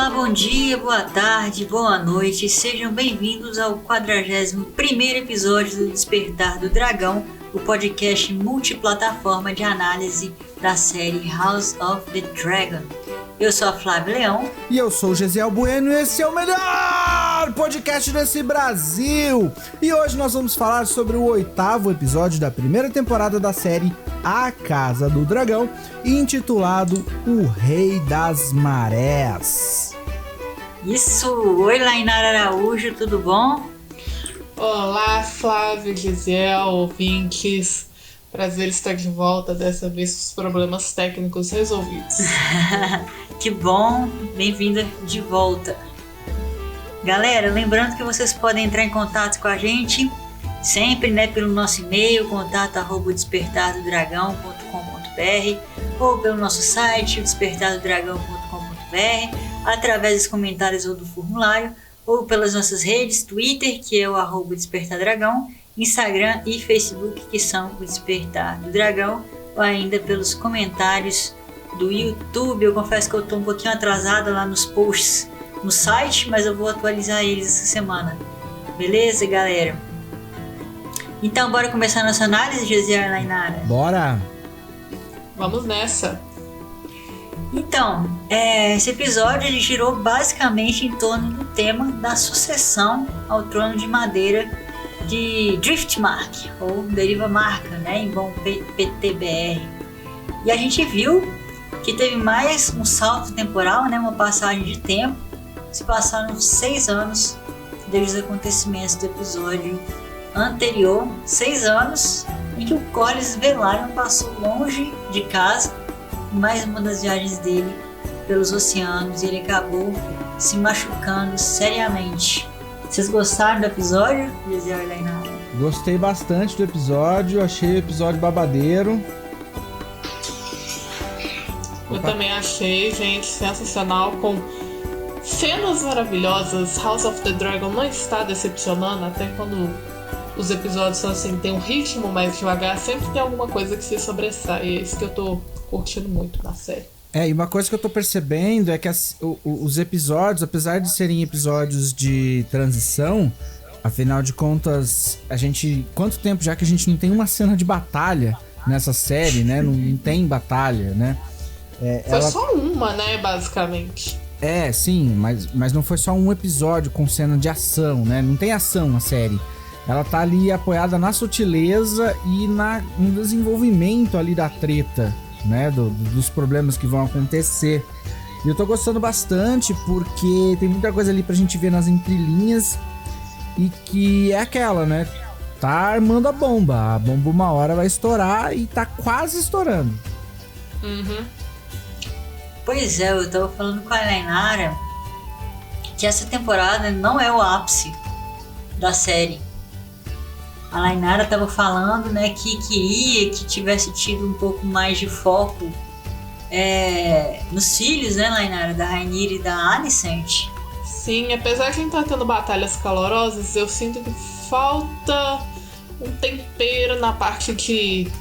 Olá, bom dia, boa tarde, boa noite, sejam bem-vindos ao 41º episódio do Despertar do Dragão, o podcast multiplataforma de análise da série House of the Dragon. Eu sou a Flávia Leão. E eu sou o Gesiel Bueno e esse é o melhor podcast desse Brasil. E hoje nós vamos falar sobre o 8º episódio da primeira temporada da série A Casa do Dragão, intitulado O Rei das Marés. Isso! Oi, Lainara Araújo, tudo bom? Olá, Flávio, Gesiel, ouvintes. Prazer estar de volta, dessa vez com os problemas técnicos resolvidos. Que bom, bem-vinda de volta. Galera, lembrando que vocês podem entrar em contato com a gente sempre, pelo nosso e-mail, contato@despertardodragão.com.br ou pelo nosso site, despertardodragão.com.br, através dos comentários ou do formulário, ou pelas nossas redes, Twitter, que é o @despertardragão, Instagram e Facebook, que são o Despertar do Dragão, ou ainda pelos comentários do YouTube. Eu confesso que eu estou um pouquinho atrasada lá nos posts no site, mas eu vou atualizar eles essa semana. Beleza, galera? Então, bora começar a nossa análise, Gesiel e Lainara? Bora! Vamos nessa! Então, esse episódio ele girou basicamente em torno do tema da sucessão ao trono de madeira de Driftmark, ou Deriva Marca, em bom PTBR. E a gente viu que teve mais um salto temporal, uma passagem de tempo. Se passaram 6 anos desde os acontecimentos do episódio anterior, 6 anos em que o Corlys Velaryon passou longe de casa, em mais uma das viagens dele pelos oceanos, e ele acabou se machucando seriamente. Vocês gostaram do episódio, Gesiel e Lainara? Gostei bastante do episódio, achei o episódio babadeiro. Eu também achei, gente, sensacional, com cenas maravilhosas. House of the Dragon não está decepcionando, até quando os episódios são assim, tem um ritmo mais devagar, sempre tem alguma coisa que se sobressai. E é isso que eu tô curtindo muito na série. E uma coisa que eu tô percebendo é que os episódios, apesar de serem episódios de transição, afinal de contas, quanto tempo já que a gente não tem uma cena de batalha nessa série, Não tem batalha, Foi só uma, basicamente. Sim, mas não foi só um episódio com cena de ação, Não tem ação na série. Ela tá ali apoiada na sutileza e no desenvolvimento ali da treta, dos problemas que vão acontecer. E eu tô gostando bastante porque tem muita coisa ali pra gente ver nas entrelinhas e que é aquela, tá armando a bomba uma hora vai estourar e tá quase estourando. Uhum. Pois é, eu tava falando com a Lainara que essa temporada não é o ápice da série. A Lainara estava falando, que queria que tivesse tido um pouco mais de foco nos filhos, Lainara, da Rhaenyra e da Alicent. Sim, apesar de a gente estar tendo batalhas calorosas, eu sinto que falta um tempero na parte de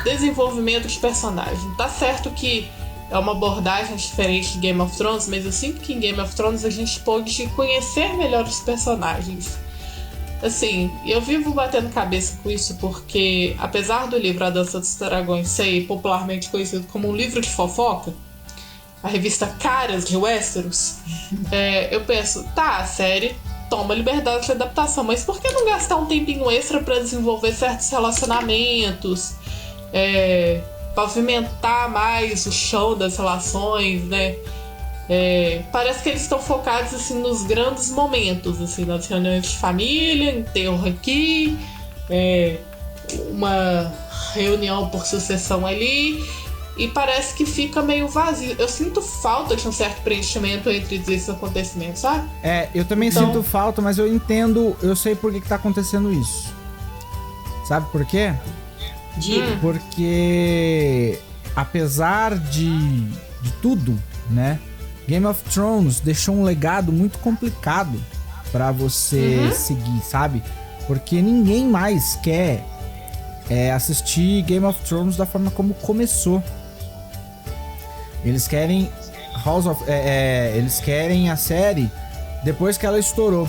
desenvolvimento de personagem. Tá certo que é uma abordagem diferente de Game of Thrones, mas eu sinto que em Game of Thrones a gente pôde conhecer melhor os personagens. Assim, eu vivo batendo cabeça com isso porque, apesar do livro A Dança dos Dragões ser popularmente conhecido como um livro de fofoca, a revista Caras de Westeros, eu penso, a série toma liberdade de adaptação, mas por que não gastar um tempinho extra para desenvolver certos relacionamentos, pavimentar mais o chão das relações, parece que eles estão focados assim, nos grandes momentos, assim, nas reuniões de família, enterro aqui, uma reunião por sucessão ali, e parece que fica meio vazio. Eu sinto falta de um certo preenchimento entre esses acontecimentos, sabe? Eu também sinto falta, mas eu entendo, eu sei por que tá acontecendo isso. Sabe por quê? Porque apesar de tudo, Game of Thrones deixou um legado muito complicado pra você seguir, sabe? Porque ninguém mais quer assistir Game of Thrones da forma como começou. Eles querem eles querem a série depois que ela estourou.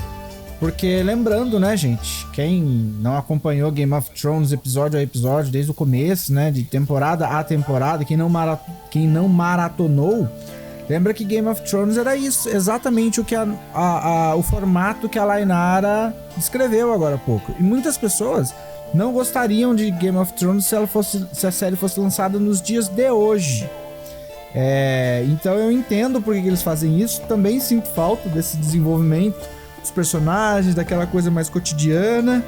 Porque lembrando, né, gente, quem não acompanhou Game of Thrones episódio a episódio desde o começo, né, de temporada a temporada, quem não maratonou, lembra que Game of Thrones era isso, exatamente o que o formato que a Lainara descreveu agora há pouco. E muitas pessoas não gostariam de Game of Thrones se a série fosse lançada nos dias de hoje. Então eu entendo por que eles fazem isso. Também sinto falta desse desenvolvimento dos personagens, daquela coisa mais cotidiana.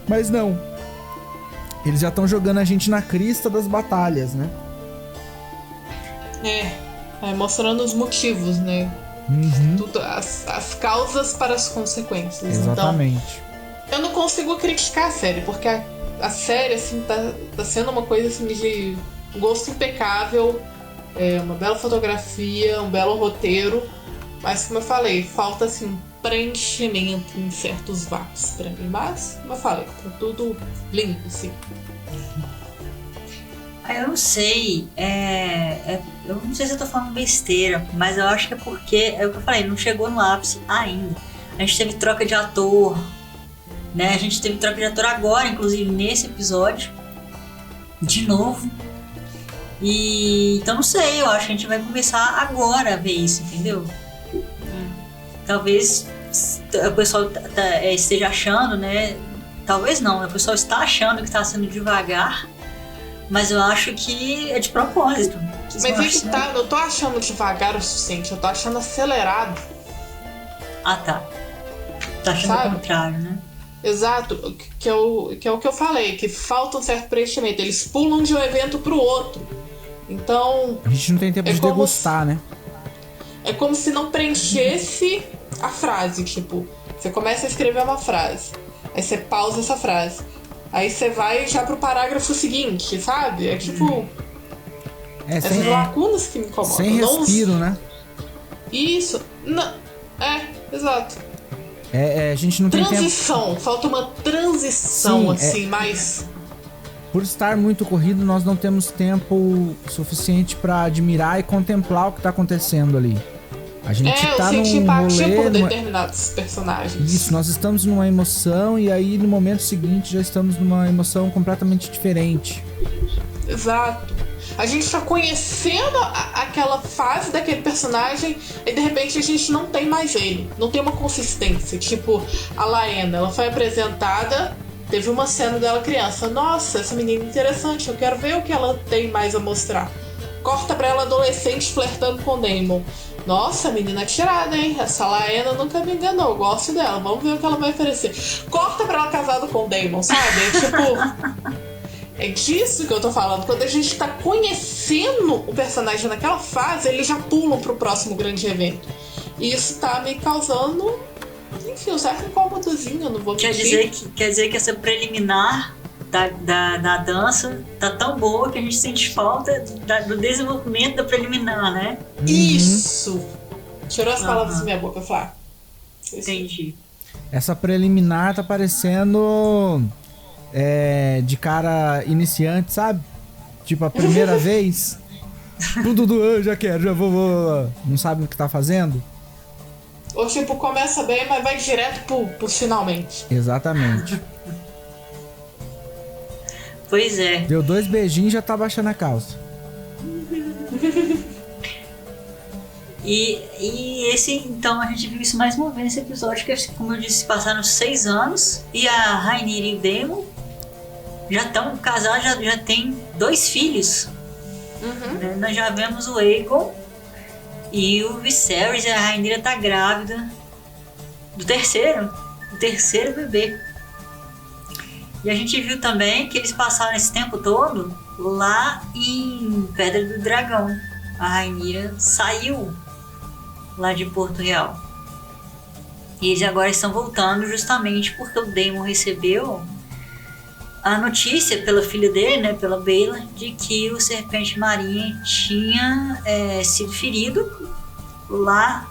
Mas não, eles já estão jogando a gente na crista das batalhas, né? Mostrando os motivos, né? Tudo, as causas para as consequências. Exatamente. Então, eu não consigo criticar a série, porque a série, assim, tá sendo uma coisa, assim, de gosto impecável, uma bela fotografia, um belo roteiro, mas, como eu falei, falta, assim, preenchimento em certos vácuos pra mim. Mas, como eu falei, tá tudo lindo, assim. Eu não sei, eu não sei se eu tô falando besteira, mas eu acho que é porque, é o que eu falei, não chegou no ápice ainda. A gente teve troca de ator, né? A gente teve troca de ator agora, inclusive nesse episódio, de novo. Então não sei, eu acho que a gente vai começar agora a ver isso, entendeu? Talvez o pessoal esteja achando, né? Talvez não, o pessoal está achando que está sendo devagar. Mas eu acho que é de propósito. Mas é que tá, eu não tô achando devagar o suficiente, eu tô achando acelerado. Ah, tá. Tá achando o contrário, né? Exato, que é o que eu falei, que falta um certo preenchimento. Eles pulam de um evento pro outro. Então... a gente não tem tempo de degustar, né? É como se não preenchesse a frase. Tipo, você começa a escrever uma frase, aí você pausa essa frase, aí você vai já pro parágrafo seguinte, sabe? É tipo... essas lacunas que me incomodam. Sem respiro, né? Isso. Não. Exato. A gente não tem tempo... transição. Falta uma transição, sim, assim, mais... Por estar muito corrido, nós não temos tempo suficiente pra admirar e contemplar o que tá acontecendo ali. A gente tá num empatia por rolê, determinados personagens. Isso, nós estamos numa emoção e aí no momento seguinte já estamos numa emoção completamente diferente. Exato. A gente tá conhecendo aquela fase daquele personagem e de repente a gente não tem mais ele. Não tem uma consistência. Tipo, a Laena, ela foi apresentada, teve uma cena dela criança. Nossa, essa menina é interessante, eu quero ver o que ela tem mais a mostrar. Corta pra ela adolescente flertando com o Daemon. Nossa, menina tirada, hein? Essa Laena nunca me enganou, eu gosto dela, vamos ver o que ela vai oferecer. Corta pra ela casada com o Daemon, sabe? É tipo... é disso que eu tô falando. Quando a gente tá conhecendo o personagem naquela fase, eles já pulam pro próximo grande evento. E isso tá me causando, enfim, um certo incômodozinho, eu não vou mentir. Quer dizer que essa preliminar da dança tá tão boa que a gente sente falta do desenvolvimento da preliminar, né? Isso! Tirou as palavras da minha boca, Flá. Entendi. Essa preliminar tá parecendo de cara iniciante, sabe? Tipo, a primeira vez. Tudo, já quero, já vou. Não sabe o que tá fazendo? Ou tipo, começa bem, mas vai direto pro finalmente. Exatamente. Pois é. Deu 2 beijinhos e já tá baixando a calça. E esse, então, a gente viu isso mais uma vez nesse episódio, que, como eu disse, passaram 6 anos e a Rhaenyra e o Daemon já estão casados, já tem 2 filhos. Nós já vemos o Aegon e o Viserys, e a Rhaenyra tá grávida do terceiro bebê. E a gente viu também que eles passaram esse tempo todo lá em Pedra do Dragão. A Rhaenyra saiu lá de Porto Real. E eles agora estão voltando justamente porque o Daemon recebeu a notícia pela filha dele, né, pela Baela, de que o Serpente Marinha tinha sido ferido lá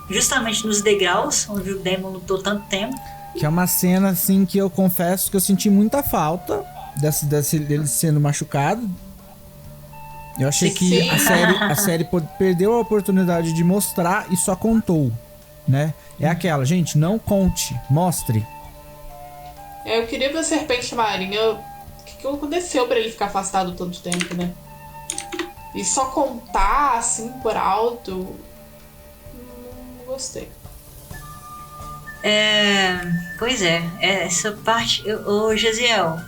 justamente nos degraus onde o Daemon lutou tanto tempo. Que é uma cena, assim, que eu confesso que eu senti muita falta dele sendo machucado. Eu achei que a série perdeu a oportunidade de mostrar e só contou, né? É aquela, gente, não conte, mostre. Eu queria ver a Serpente Marinha. O que aconteceu pra ele ficar afastado tanto tempo, né? E só contar, assim, por alto... Não gostei. Pois é, essa parte... Ô, Gesiel,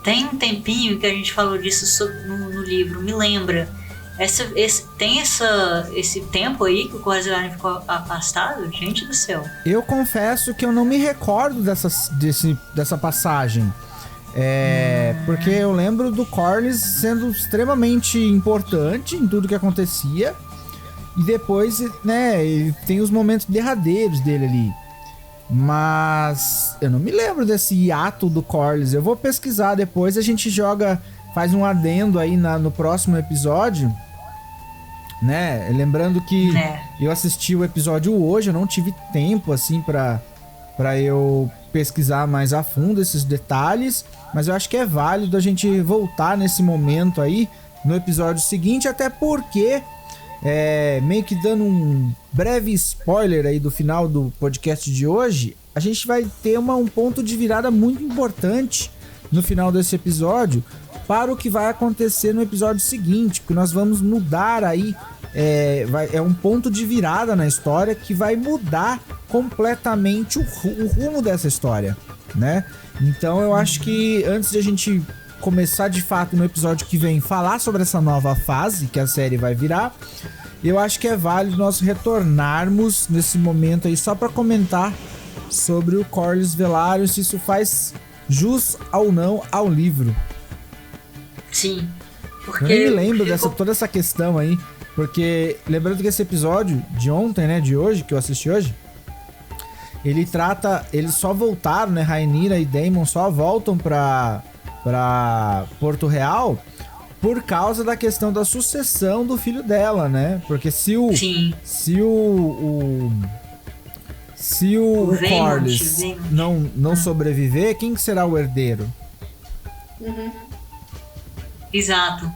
tem um tempinho que a gente falou disso no livro, me lembra. Tem esse tempo aí que o Corlys Velaryon ficou afastado? Gente do céu. Eu confesso que eu não me recordo dessa passagem. Porque eu lembro do Corlys sendo extremamente importante em tudo que acontecia. E depois, né, ele tem os momentos derradeiros dele ali. Mas eu não me lembro desse hiato do Corlys. Eu vou pesquisar depois, a gente faz um adendo aí no próximo episódio, né? Lembrando que eu assisti o episódio hoje, eu não tive tempo assim pra eu pesquisar mais a fundo esses detalhes, mas eu acho que é válido a gente voltar nesse momento aí no episódio seguinte, até porque meio que dando um breve spoiler aí do final do podcast de hoje, a gente vai ter um ponto de virada muito importante no final desse episódio para o que vai acontecer no episódio seguinte, porque nós vamos mudar aí, é um ponto de virada na história que vai mudar completamente o rumo dessa história, né? Então eu acho que antes de a gente começar de fato no episódio que vem falar sobre essa nova fase que a série vai virar, eu acho que é válido nós retornarmos nesse momento aí só para comentar sobre o Corlys Velaryon, se isso faz jus ou não ao livro. Sim, porque... Eu nem me lembro toda essa questão aí, porque lembrando que esse episódio de ontem, né, de hoje, que eu assisti hoje, eles só voltaram, né, Rhaenyra e Daemon só voltam pra Porto Real por causa da questão da sucessão do filho dela, né? Porque se o Corlys não sobreviver, quem que será o herdeiro? Exato.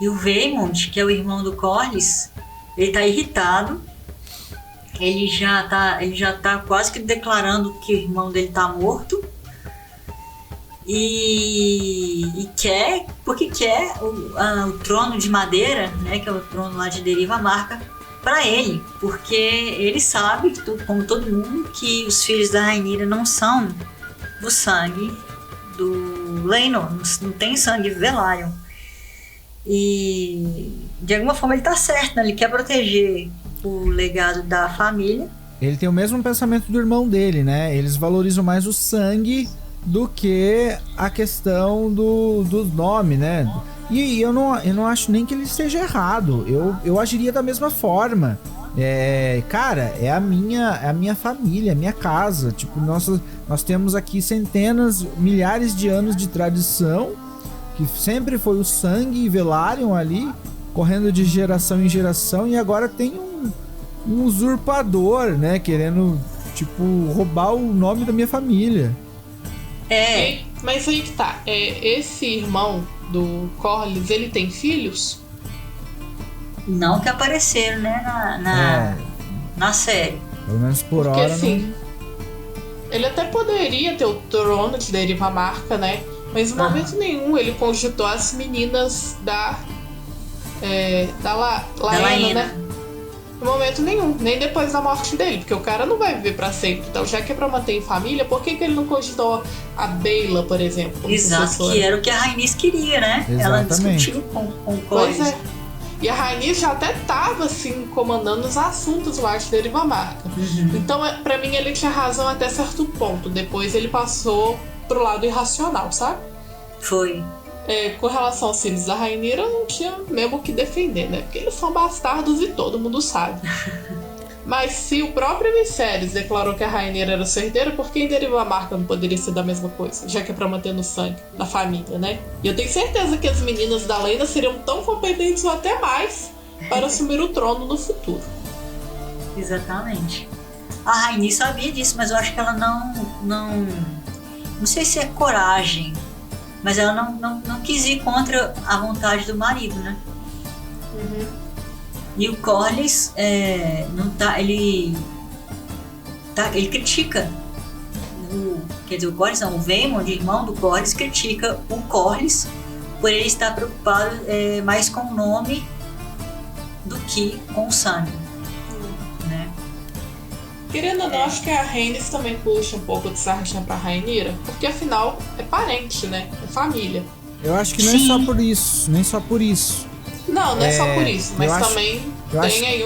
E o Vaemond, que é o irmão do Corlys, ele tá irritado. Ele já tá quase que declarando que o irmão dele tá morto. E quer o trono de madeira, né, que é o trono lá de Deriva Marca, para ele, porque ele sabe, como todo mundo, que os filhos da Rhaenyra não são do sangue do Laenor, não tem sangue Velaryon. E de alguma forma ele tá certo, né? Ele quer proteger o legado da família. Ele tem o mesmo pensamento do irmão dele, né? Eles valorizam mais o sangue do que a questão do nome, né? E eu não acho nem que ele esteja errado. Eu agiria da mesma forma. Cara, é a minha família, é a minha casa. Tipo, nós temos aqui centenas, milhares de anos de tradição, que sempre foi o sangue Velaryon ali, correndo de geração em geração, e agora tem um usurpador, né? Querendo, tipo, roubar o nome da minha família. Mas aí que tá. Esse irmão do Corlys, ele tem filhos? Não que apareceram, né, na série. Pelo menos por Porque, hora, assim, ele até poderia ter o trono de Deriva Marca, né? Mas em momento nenhum ele cogitou as meninas da Laena, né? Em momento nenhum, nem depois da morte dele, porque o cara não vai viver pra sempre. Então, já que é pra manter em família, por que ele não cogitou a Baela, por exemplo? Exato, que era o que a Rhaenys queria, né? Exatamente. Ela discutiu com o Corlys. Pois é. E a Rhaenys já até tava, assim, comandando os assuntos lá de Deriva Marca. Então, pra mim, ele tinha razão até certo ponto. Depois ele passou pro lado irracional, sabe? Foi. Com relação aos filhos da Rhaenyra, não tinha mesmo o que defender, né? Porque eles são bastardos e todo mundo sabe. Mas se o próprio Viserys declarou que a Rhaenyra era sua herdeira, por que em Deriva Marca não poderia ser da mesma coisa? Já que é pra manter no sangue da família, né? E eu tenho certeza que as meninas da Laena seriam tão competentes ou até mais para assumir o trono no futuro. Exatamente. A Rhaenys sabia disso, mas eu acho que ela não sei se é coragem, Mas ela não quis ir contra a vontade do marido, né? E o Corlys ele critica. Quer dizer, o Corlys não, o Vaemond, irmão do Corlys, critica o Corlys por ele estar preocupado mais com o nome do que com o sangue, né? Querendo ou não, acho que a Rhaenys também puxa um pouco de sardinha pra Rhaenyra, porque afinal é parente, né? É família. Eu acho que nem só por isso, Não é só por isso, mas também tem aí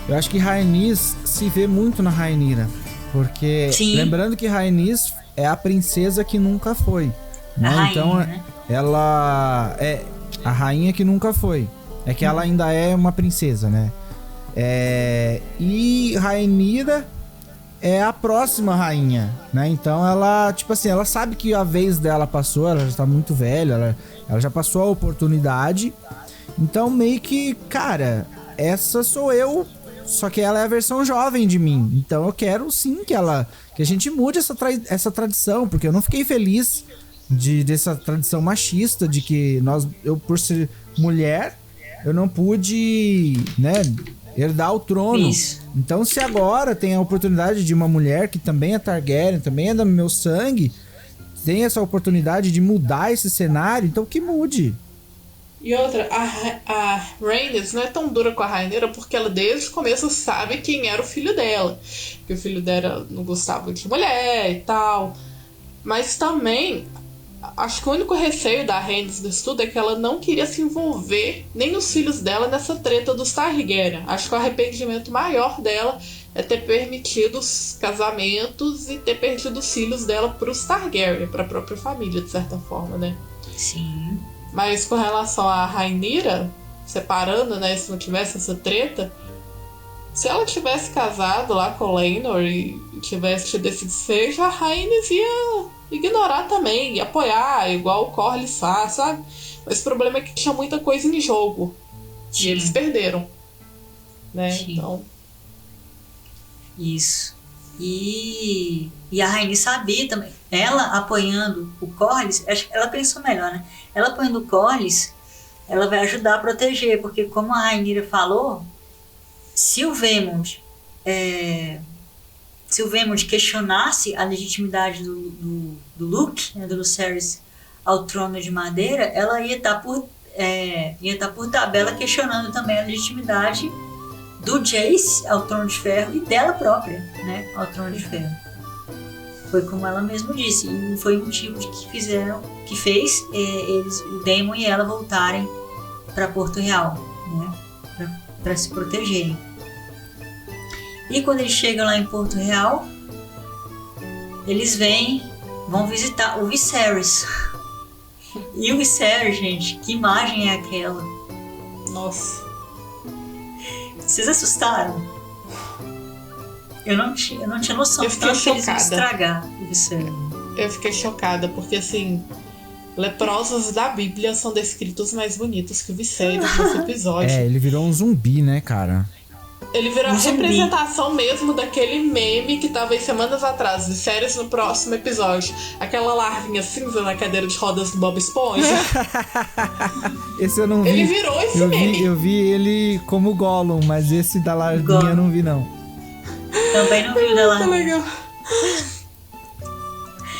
Eu acho que Rhaenys se vê muito na Rhaenyra, porque lembrando que Rhaenys é a princesa que nunca foi, né? Rainha, então né? Ela é a rainha que nunca foi. É que ela ainda é uma princesa, né? E Rhaenyra é a próxima rainha, né? Então ela, tipo assim, ela sabe que a vez dela passou, ela já tá muito velha, ela já passou a oportunidade. Então meio que, cara, essa sou eu, só que ela é a versão jovem de mim. Então eu quero sim que a gente mude essa tradição, porque eu não fiquei feliz dessa tradição machista de que eu por ser mulher, eu não pude, né, herdar o trono. Isso. Então se agora tem a oportunidade de uma mulher que também é Targaryen, também é do meu sangue, tem essa oportunidade de mudar esse cenário, então que mude. E outra, a Rhaenys não é tão dura com a Rhaenyra porque ela desde o começo sabe quem era o filho dela. Que o filho dela não gostava de mulher e tal. Mas também, acho que o único receio da Rhaenys disso tudo é que ela não queria se envolver, nem os filhos dela, nessa treta dos Targaryen. Acho que o arrependimento maior dela é ter permitido os casamentos e ter perdido os filhos dela pros Targaryen, pra própria família, de certa forma, né? Sim. Mas com relação a Rhaenyra, separando, né, se não tivesse essa treta, se ela tivesse casado lá com o Laenor e tivesse tido esse desejo, a Rhaenys ia ignorar também, ia apoiar, igual o Corlys faz, sabe? Mas o problema é que tinha muita coisa em jogo. Sim. E eles perderam, né? Sim. Então... Isso. E a Rhaenys sabia também. Ela apoiando o Corlys, ela pensou melhor, né? Ela apoiando o Corlys, ela vai ajudar a proteger, porque como a Rhaenyra falou, se o Vaemond questionasse a legitimidade do Luke, né, do Lucerys, ao trono de madeira, ela ia estar por tabela questionando também a legitimidade do Jace ao trono de ferro e dela própria, né, ao trono de ferro. Foi como ela mesma disse, e foi o motivo que fez o Daemon e ela voltarem para Porto Real, né, para se protegerem. E quando eles chegam lá em Porto Real, eles vão visitar o Viserys. E o Viserys, gente, que imagem é aquela? Nossa. Vocês assustaram? Eu não tinha noção de tanto que eles iam estragar o Viserys. Eu fiquei chocada, porque assim, leprosos da Bíblia são descritos mais bonitos que o Viserys nesse episódio. Ele virou um zumbi, né, cara? Ele virou a representação mesmo daquele meme que tava em semanas atrás, Viserys no próximo episódio. Aquela larvinha cinza na cadeira de rodas do Bob Esponja. Esse eu não vi. Ele virou esse meme. Eu vi ele como Gollum, mas esse da larvinha eu não vi, não. Também não vi o da larvinha. Legal.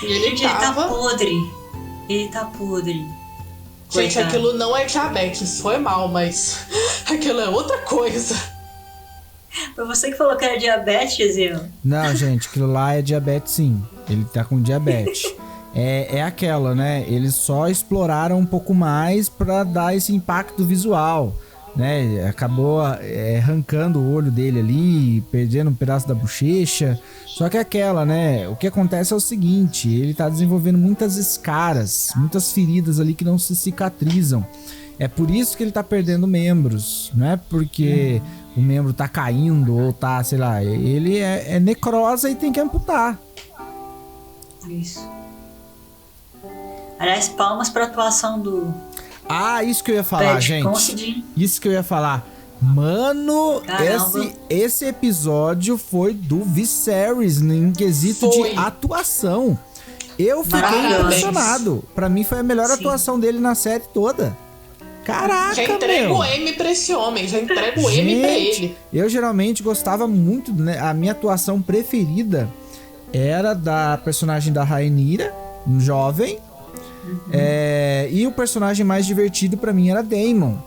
E ele tá podre. Ele tá podre. Gente, Coitado. aquilo não é diabetes, foi mal, mas aquilo é outra coisa. Foi você que falou que era diabetes, eu. Não, gente, aquilo lá é diabetes, sim. Ele tá com diabetes. É aquela, né? Eles só exploraram um pouco mais pra dar esse impacto visual, né? Acabou arrancando o olho dele ali, perdendo um pedaço da bochecha. Só que aquela, né? O que acontece é o seguinte, ele tá desenvolvendo muitas escaras, muitas feridas ali que não se cicatrizam. É por isso que ele tá perdendo membros, não é porque o membro tá caindo ou tá, sei lá, ele é necrosa e tem que amputar. Isso. Aliás, palmas pra atuação do... Isso que eu ia falar, Pat gente. Considine. Isso que eu ia falar. Mano, Caramba. esse episódio foi do Viserys em quesito de atuação. Eu fiquei Maravilhoso. impressionado. Pra mim foi a melhor Sim. atuação dele na série toda. Caraca, Já entrega meu. o M pra esse homem, já entrega o M pra ele. Eu geralmente gostava muito, né? A minha atuação preferida era da personagem da Rhaenyra, jovem. E o personagem mais divertido pra mim era Daemon.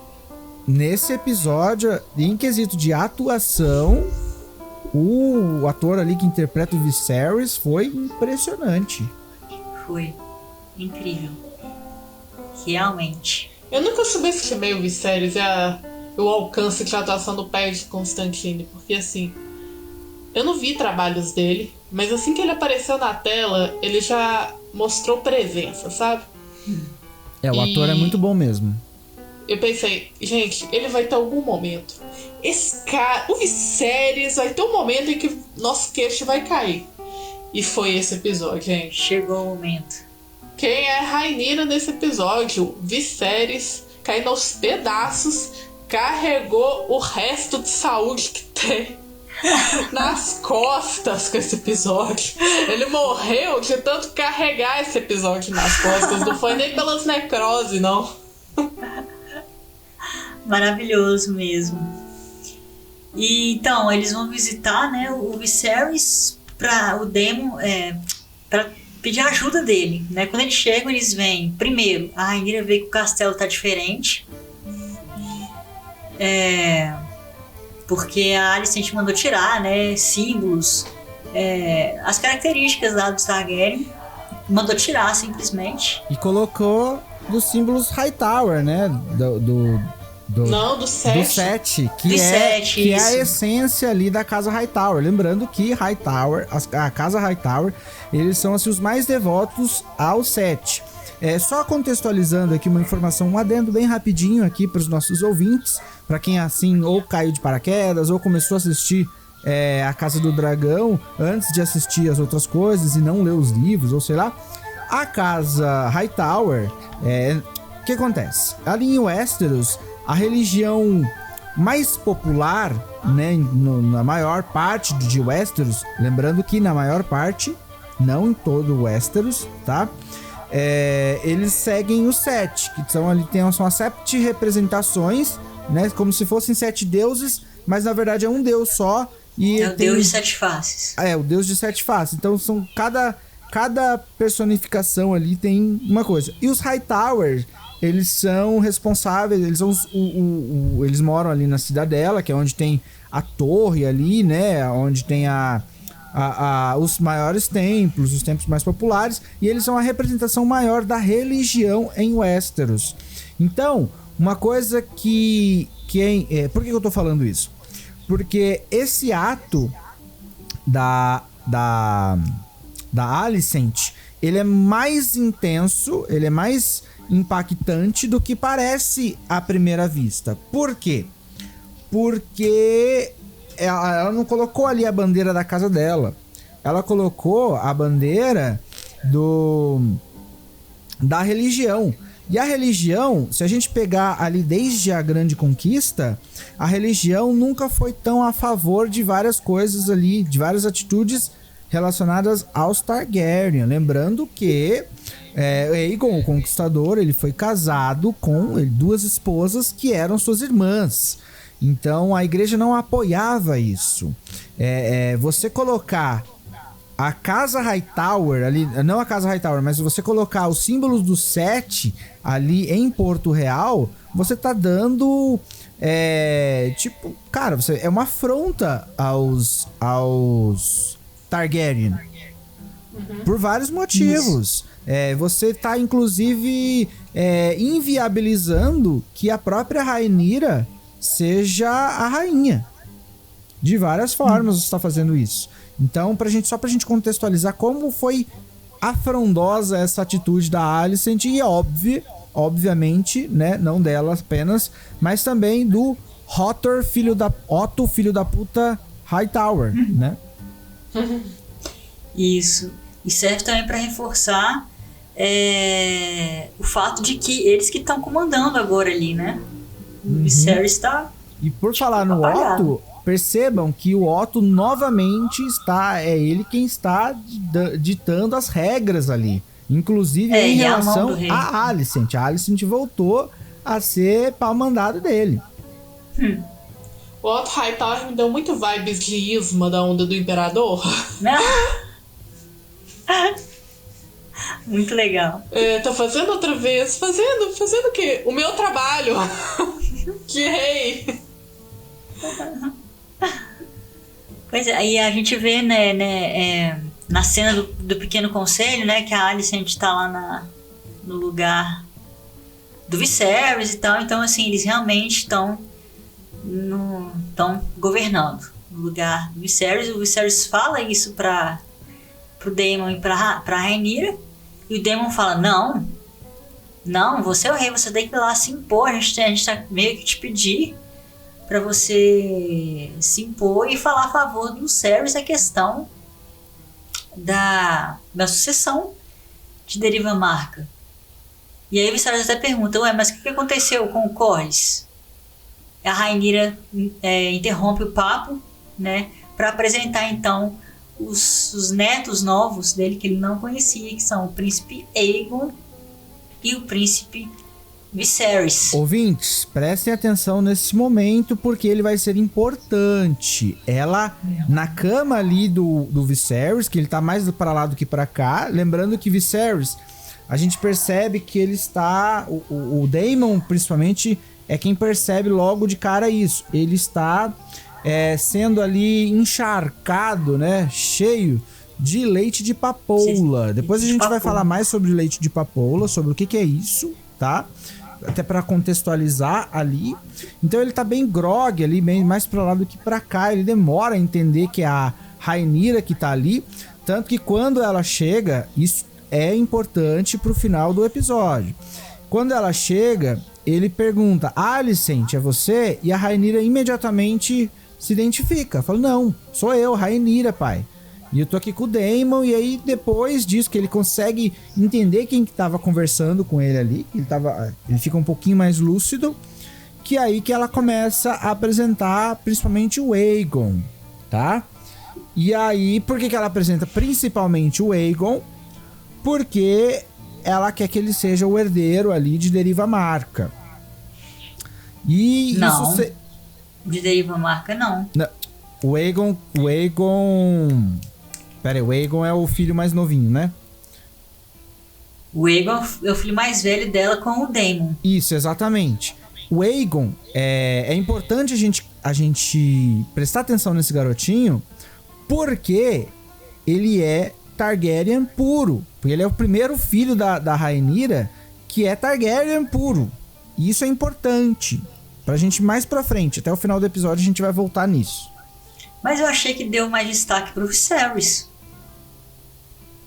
Nesse episódio, em quesito de atuação, o ator ali que interpreta o Viserys foi impressionante. Foi incrível. Realmente. Eu nunca subestimei o Viserys e o alcance de atuação do pai de Constantine, porque assim, eu não vi trabalhos dele, mas assim que ele apareceu na tela, ele já mostrou presença, sabe? O ator é muito bom mesmo. Eu pensei, gente, ele vai ter algum momento. Esse cara, o Viserys, vai ter um momento em que nosso queixo vai cair. E foi esse episódio, gente. Chegou o momento. Quem é Rhaenyra nesse episódio? Viserys, caindo aos pedaços, carregou o resto de saúde que tem nas costas com esse episódio. Ele morreu de tanto carregar esse episódio nas costas. Não foi nem pelas necrose, não. Maravilhoso mesmo. E então, eles vão visitar, né, o Viserys para o Daemon, para pedir ajuda dele, né? Quando eles chegam, eles veem, primeiro, a Rhaenyra vê que o castelo tá diferente. Porque a Alicent mandou tirar, né, símbolos, as características lá do Targaryen, mandou tirar simplesmente. E colocou dos símbolos Hightower, né? Não, do 7. Do 7, Do que 7, é a isso. essência ali da casa Hightower. Lembrando que Hightower, a casa Hightower, eles são assim, os mais devotos ao 7. Só contextualizando aqui uma informação, um adendo bem rapidinho aqui para os nossos ouvintes, para quem assim ou caiu de paraquedas ou começou a assistir a Casa do Dragão antes de assistir as outras coisas e não ler os livros, ou sei lá. A casa Hightower, o que acontece? Ali em Westeros, a religião mais popular, né, na maior parte de Westeros, lembrando que na maior parte, não em todo o Westeros, tá? Eles seguem os 7, que são ali, são as 7 representações, né, como se fossem 7 deuses, mas na verdade é um deus só. E O Deus de 7 faces. o Deus de 7 faces. Então são cada personificação ali tem uma coisa. E os Hightower, eles são responsáveis, eles moram ali na Cidadela, que é onde tem a torre ali, né? Onde tem os maiores templos, os templos mais populares, e eles são a representação maior da religião em Westeros. Então, uma coisa por que eu tô falando isso? Porque esse ato da Alicent, ele é mais intenso, ele é mais impactante do que parece à primeira vista. Por quê? Porque ela não colocou ali a bandeira da casa dela. Ela colocou a bandeira da religião. E a religião, se a gente pegar ali desde a Grande Conquista, a religião nunca foi tão a favor de várias coisas ali, de várias atitudes relacionadas aos Targaryen. Lembrando que Aegon, o Conquistador, ele foi casado com 2 esposas que eram suas irmãs. Então a igreja não apoiava isso. Você colocar a casa Hightower ali, não a casa Hightower, mas você colocar os símbolos do 7 ali em Porto Real, você tá dando cara, é uma afronta aos Targaryen. Por vários motivos. Você tá inclusive inviabilizando que a própria Rhaenyra seja a rainha. De várias formas você está fazendo isso. Então, só pra gente contextualizar como foi afrontosa essa atitude da Alicent, e obviamente, né, não dela apenas, mas também do Otto, filho da puta Hightower, né? Isso. E serve também para reforçar o fato de que eles que estão comandando agora ali, né? O Viserys está... E por falar no apagado. percebam que o Otto novamente é ele quem está ditando as regras ali. Inclusive em relação a Alicent. A Alicent voltou a ser pau-mandado dele. O Otto Hightower me deu muito vibes de Isma da Onda do Imperador. Muito legal. Tô fazendo outra vez. Fazendo o quê? O meu trabalho. De rei. Pois é, aí a gente vê, né, na cena do Pequeno Conselho, né, que a Alicent tá lá no lugar do Viserys e tal. Então, assim, eles realmente estão governando no lugar do Viserys. O Viserys fala isso pro Daemon e pra Rhaenyra. E o Daemon fala, não, você é o rei, você tem que ir lá se impor. A gente tá meio que te pedir pra você se impor e falar a favor do Viserys a questão da sucessão de Deriva Marca. E aí o Viserys até pergunta, mas o que aconteceu com o Corlys? A Rhaenyra interrompe o papo, né, para apresentar então os netos novos dele que ele não conhecia, que são o príncipe Aegon e o príncipe Viserys. Ouvintes, prestem atenção nesse momento porque ele vai ser importante. Ela, na cama ali do Viserys, que ele tá mais para lá do que para cá, lembrando que Viserys, a gente percebe que ele está, o Daemon principalmente, é quem percebe logo de cara isso. Ele está sendo ali encharcado, né, cheio de leite de papoula. Depois a gente vai falar mais sobre leite de papoula, sobre o que é isso, tá? Até para contextualizar ali. Então ele tá bem grog ali, bem mais para lá do que para cá. Ele demora a entender que é a Rhaenyra que tá ali, tanto que quando ela chega, isso é importante pro final do episódio. Quando ela chega, ele pergunta: Alicent, é você? E a Rhaenyra imediatamente se identifica. Fala: não, sou eu, Rhaenyra, pai. E eu tô aqui com o Daemon. E aí depois disso que ele consegue entender quem que tava conversando com ele ali, ele fica um pouquinho mais lúcido, que é aí que ela começa a apresentar principalmente o Aegon, tá? E aí, por que ela apresenta principalmente o Aegon? Porque ela quer que ele seja o herdeiro ali de Deriva Marca. E não, isso de Deriva Marca não. O Aegon... Pera aí, o Aegon é o filho mais novinho, né? O Aegon é o filho mais velho dela com o Daemon. Isso, exatamente. O Aegon, é importante a gente prestar atenção nesse garotinho, porque ele é Targaryen puro. Porque ele é o primeiro filho da Rhaenyra que é Targaryen puro. E isso é importante pra gente mais pra frente. Até o final do episódio a gente vai voltar nisso. Mas eu achei que deu mais destaque pro Viserys.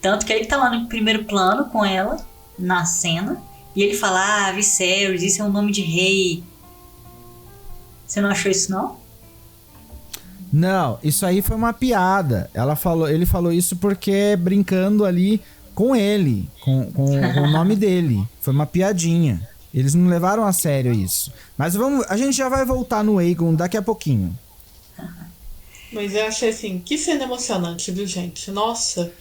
Tanto que ele tá lá no primeiro plano com ela, na cena. E ele fala: Viserys, isso é um nome de rei. Você não achou isso, não? Não, isso aí foi uma piada. Ele falou isso porque brincando ali com ele, com o nome dele. Foi uma piadinha. Eles não levaram a sério isso. Mas a gente já vai voltar no Aegon daqui a pouquinho. Mas eu achei assim, que cena emocionante, viu, gente? Nossa,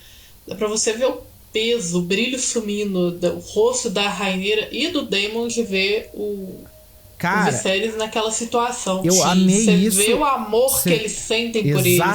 dá pra você ver o peso, o brilho sumindo do rosto da Rhaenyra e do Daemon de ver o Viserys naquela situação. Eu amei isso. Você vê o amor que eles sentem por ele, sabe?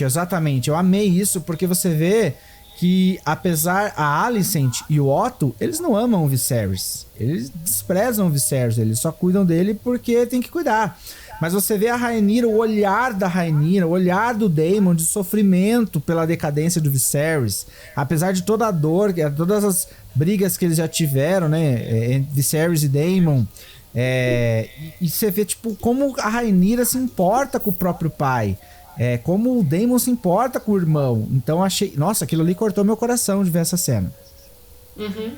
Exatamente. Eu amei isso porque você vê que apesar a Alicent e o Otto, eles não amam o Viserys. Eles desprezam o Viserys, eles só cuidam dele porque tem que cuidar. Mas você vê a Rhaenyra, o olhar da Rhaenyra, o olhar do Daemon de sofrimento pela decadência do Viserys. Apesar de toda a dor, todas as brigas que eles já tiveram, né, entre Viserys e Daemon. E você vê, tipo, como a Rhaenyra se importa com o próprio pai. Como o Daemon se importa com o irmão. Então achei... Nossa, aquilo ali cortou meu coração de ver essa cena. Uhum.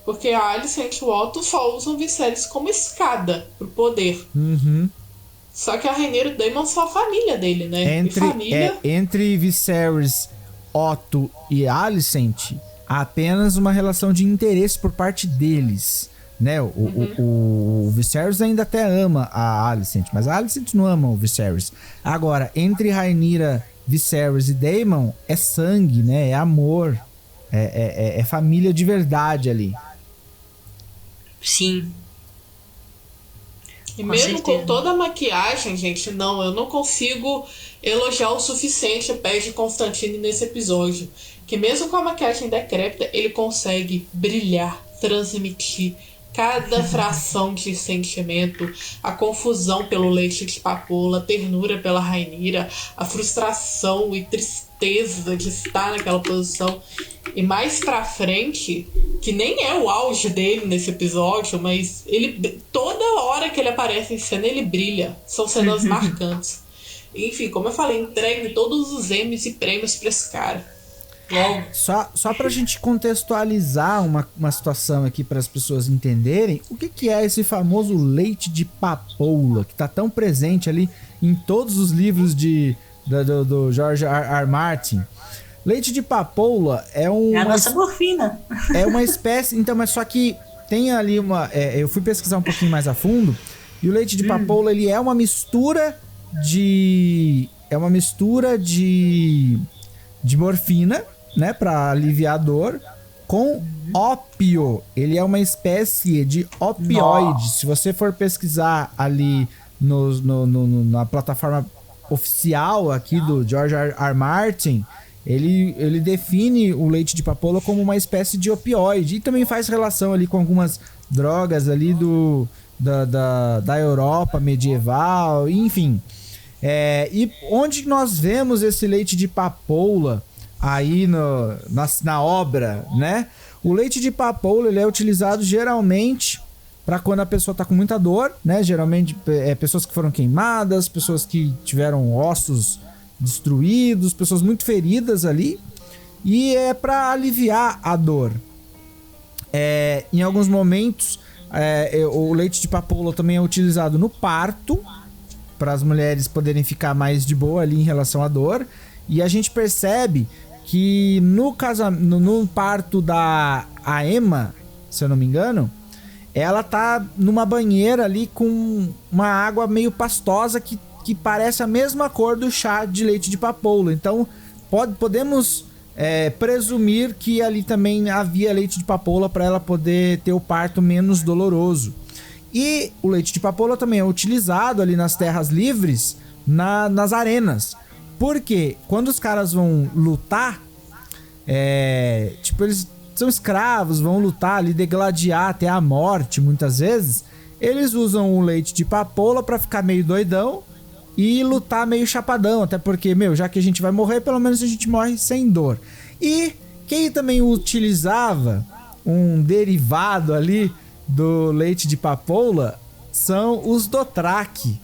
Porque a Alicent e o Otto só usam o Viserys como escada pro poder. Uhum. Só que a Rhaenyra e o Daemon são a família dele, né? Entre Viserys, Otto e Alicent, há apenas uma relação de interesse por parte deles. né? O Viserys ainda até ama a Alicent, mas a Alicent não ama o Viserys. Agora, entre Rhaenyra, Viserys e Daemon, é sangue, né? É amor. É família de verdade ali. Sim. E Com mesmo certeza. com toda a maquiagem, gente, eu não consigo elogiar o suficiente o Pé de Constantine nesse episódio. Que mesmo com a maquiagem decrépita, ele consegue brilhar, transmitir cada fração de sentimento, a confusão pelo leite de papoula, a ternura pela Rhaenyra, a frustração e tristeza de estar naquela posição. E mais pra frente, que nem é o auge dele nesse episódio, mas ele, toda hora que ele aparece em cena, ele brilha. São cenas marcantes. Enfim, como eu falei, entregue todos os Emmys e prêmios pra esse cara. Logo. Só pra gente contextualizar uma situação aqui para as pessoas entenderem o que é esse famoso leite de papoula, que tá tão presente ali em todos os livros do George R. R. Martin. Leite de papoula é a nossa morfina. É uma espécie... Então, mas só que tem ali uma... eu fui pesquisar um pouquinho mais a fundo, e o leite de papoula, ele é uma mistura de... É uma mistura de morfina, né, pra aliviar a dor, com ópio. Ele é uma espécie de opioide. Se você for pesquisar ali na plataforma oficial aqui do George R. R. Martin, ele define o leite de papoula como uma espécie de opioide. E também faz relação ali com algumas drogas ali da Europa medieval, enfim. E onde nós vemos esse leite de papoula aí na obra, né? O leite de papoula, ele é utilizado geralmente para quando a pessoa tá com muita dor, né? Geralmente pessoas que foram queimadas, pessoas que tiveram ossos destruídos, pessoas muito feridas ali, e é para aliviar a dor. Em alguns momentos, o leite de papoula também é utilizado no parto, para as mulheres poderem ficar mais de boa ali em relação à dor. E a gente percebe que no parto da Aemma, se eu não me engano, ela tá numa banheira ali com uma água meio pastosa que parece a mesma cor do chá de leite de papoula. Então podemos presumir que ali também havia leite de papoula para ela poder ter o parto menos doloroso. E o leite de papoula também é utilizado ali nas terras livres, nas arenas. Porque quando os caras vão lutar, eles são escravos, vão lutar ali, degladiar até a morte, muitas vezes, eles usam o leite de papoula pra ficar meio doidão e lutar meio chapadão. Até porque, já que a gente vai morrer, pelo menos a gente morre sem dor. E quem também utilizava um derivado ali do leite de papoula são os Dothraki.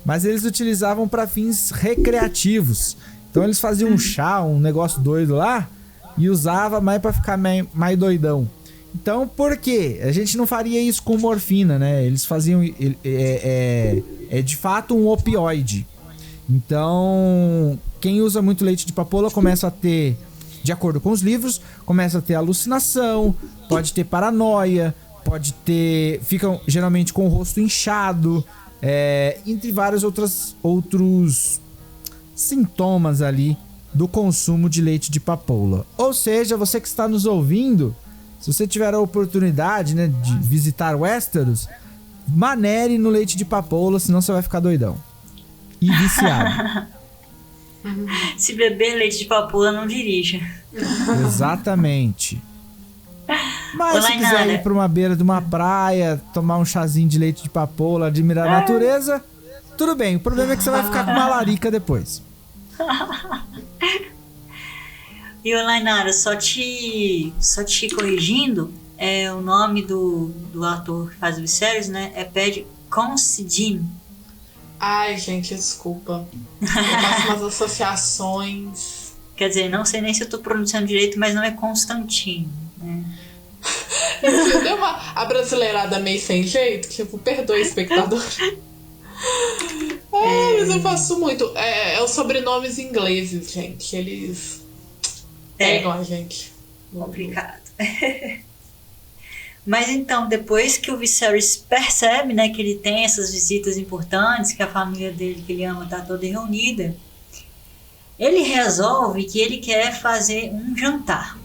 Mas eles utilizavam para fins recreativos. Então eles faziam um chá, um negócio doido lá, e usava mais para ficar mais doidão. Então, por quê? A gente não faria isso com morfina, né? Eles faziam... de fato um opioide. Então, quem usa muito leite de papoula começa a ter, de acordo com os livros, começa a ter alucinação, pode ter paranoia, ficam geralmente com o rosto inchado, entre vários outros sintomas ali do consumo de leite de papoula. Ou seja, você que está nos ouvindo, se você tiver a oportunidade, né, de visitar Westeros, manere no leite de papoula, senão você vai ficar doidão e viciado. Se beber leite de papoula, não dirija. Exatamente. Mas se quiser ir pra uma beira de uma praia, tomar um chazinho de leite de papoula, admirar a natureza, tudo bem. O problema é que você vai ficar com uma larica depois. E o Lainara, só te corrigindo, o nome do ator que faz o Viserys, né? É Paddy Considine. Ai, gente, desculpa. Eu faço umas associações. Quer dizer, não sei nem se eu tô pronunciando direito, mas não é Constantino, né? Você deu uma abrasileirada meio sem jeito? Tipo, perdoe, espectador. Mas eu faço muito. É os sobrenomes ingleses, gente. Eles pegam a gente. Complicado. Mas então, depois que o Viserys percebe, né, que ele tem essas visitas importantes, que a família dele, que ele ama, está toda reunida, ele resolve que ele quer fazer um jantar.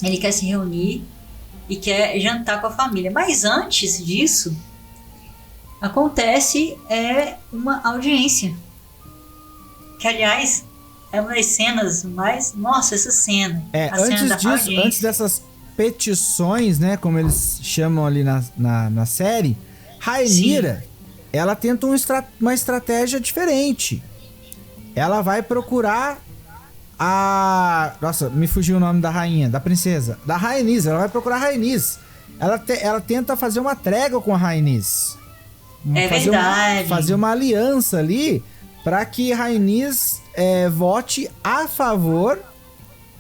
Ele quer se reunir e quer jantar com a família. Mas antes disso, acontece uma audiência. Que, aliás, é uma das cenas mais... Nossa, essa cena. Antes dessas petições, né, como eles chamam ali na série, Rhaenyra, ela tenta uma estratégia diferente. Ela vai procurar Nossa, me fugiu o nome da rainha, da princesa. Da Rhaenys, ela vai procurar a Rhaenys. Ela tenta fazer uma trégua com a Rhaenys. Verdade. Fazer uma aliança ali para que Rhaenys vote a favor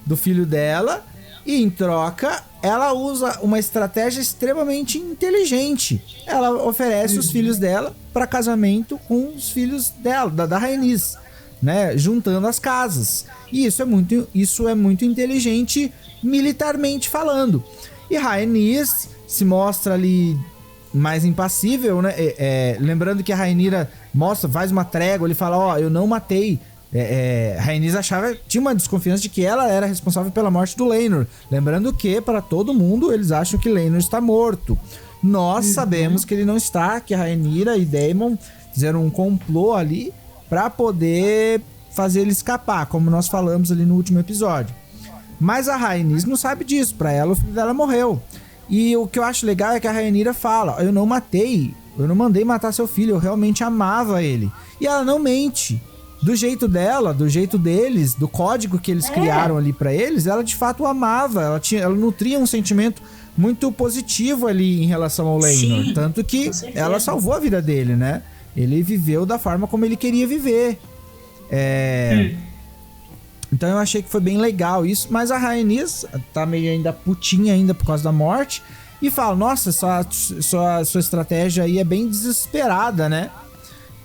do filho dela. E em troca, ela usa uma estratégia extremamente inteligente. Ela oferece os filhos dela para casamento com os filhos dela, da Rhaenys, né? Juntando as casas. E isso é muito inteligente militarmente falando. E Rhaenys se mostra ali mais impassível, né? Lembrando que a Rhaenyra faz uma trégua, ele fala, eu não matei. Rhaenys tinha uma desconfiança de que ela era responsável pela morte do Laenor. Lembrando que, para todo mundo, eles acham que Laenor está morto. Nós sabemos que ele não está, que a Rhaenyra e Daemon fizeram um complô ali para poder fazer ele escapar, como nós falamos ali no último episódio. Mas a Rhaenys não sabe disso. Para ela, o filho dela morreu. E o que eu acho legal é que a Rhaenyra fala, eu não mandei matar seu filho, eu realmente amava ele. E ela não mente. Do jeito dela, do jeito deles, do código que eles criaram ali pra eles, ela de fato amava, ela nutria um sentimento muito positivo ali em relação ao Laenor. Sim, tanto que ela salvou a vida dele, né? Ele viveu da forma como ele queria viver. Então eu achei que foi bem legal isso, mas a Rhaenys tá meio ainda putinha ainda por causa da morte e fala, nossa, sua estratégia aí é bem desesperada, né?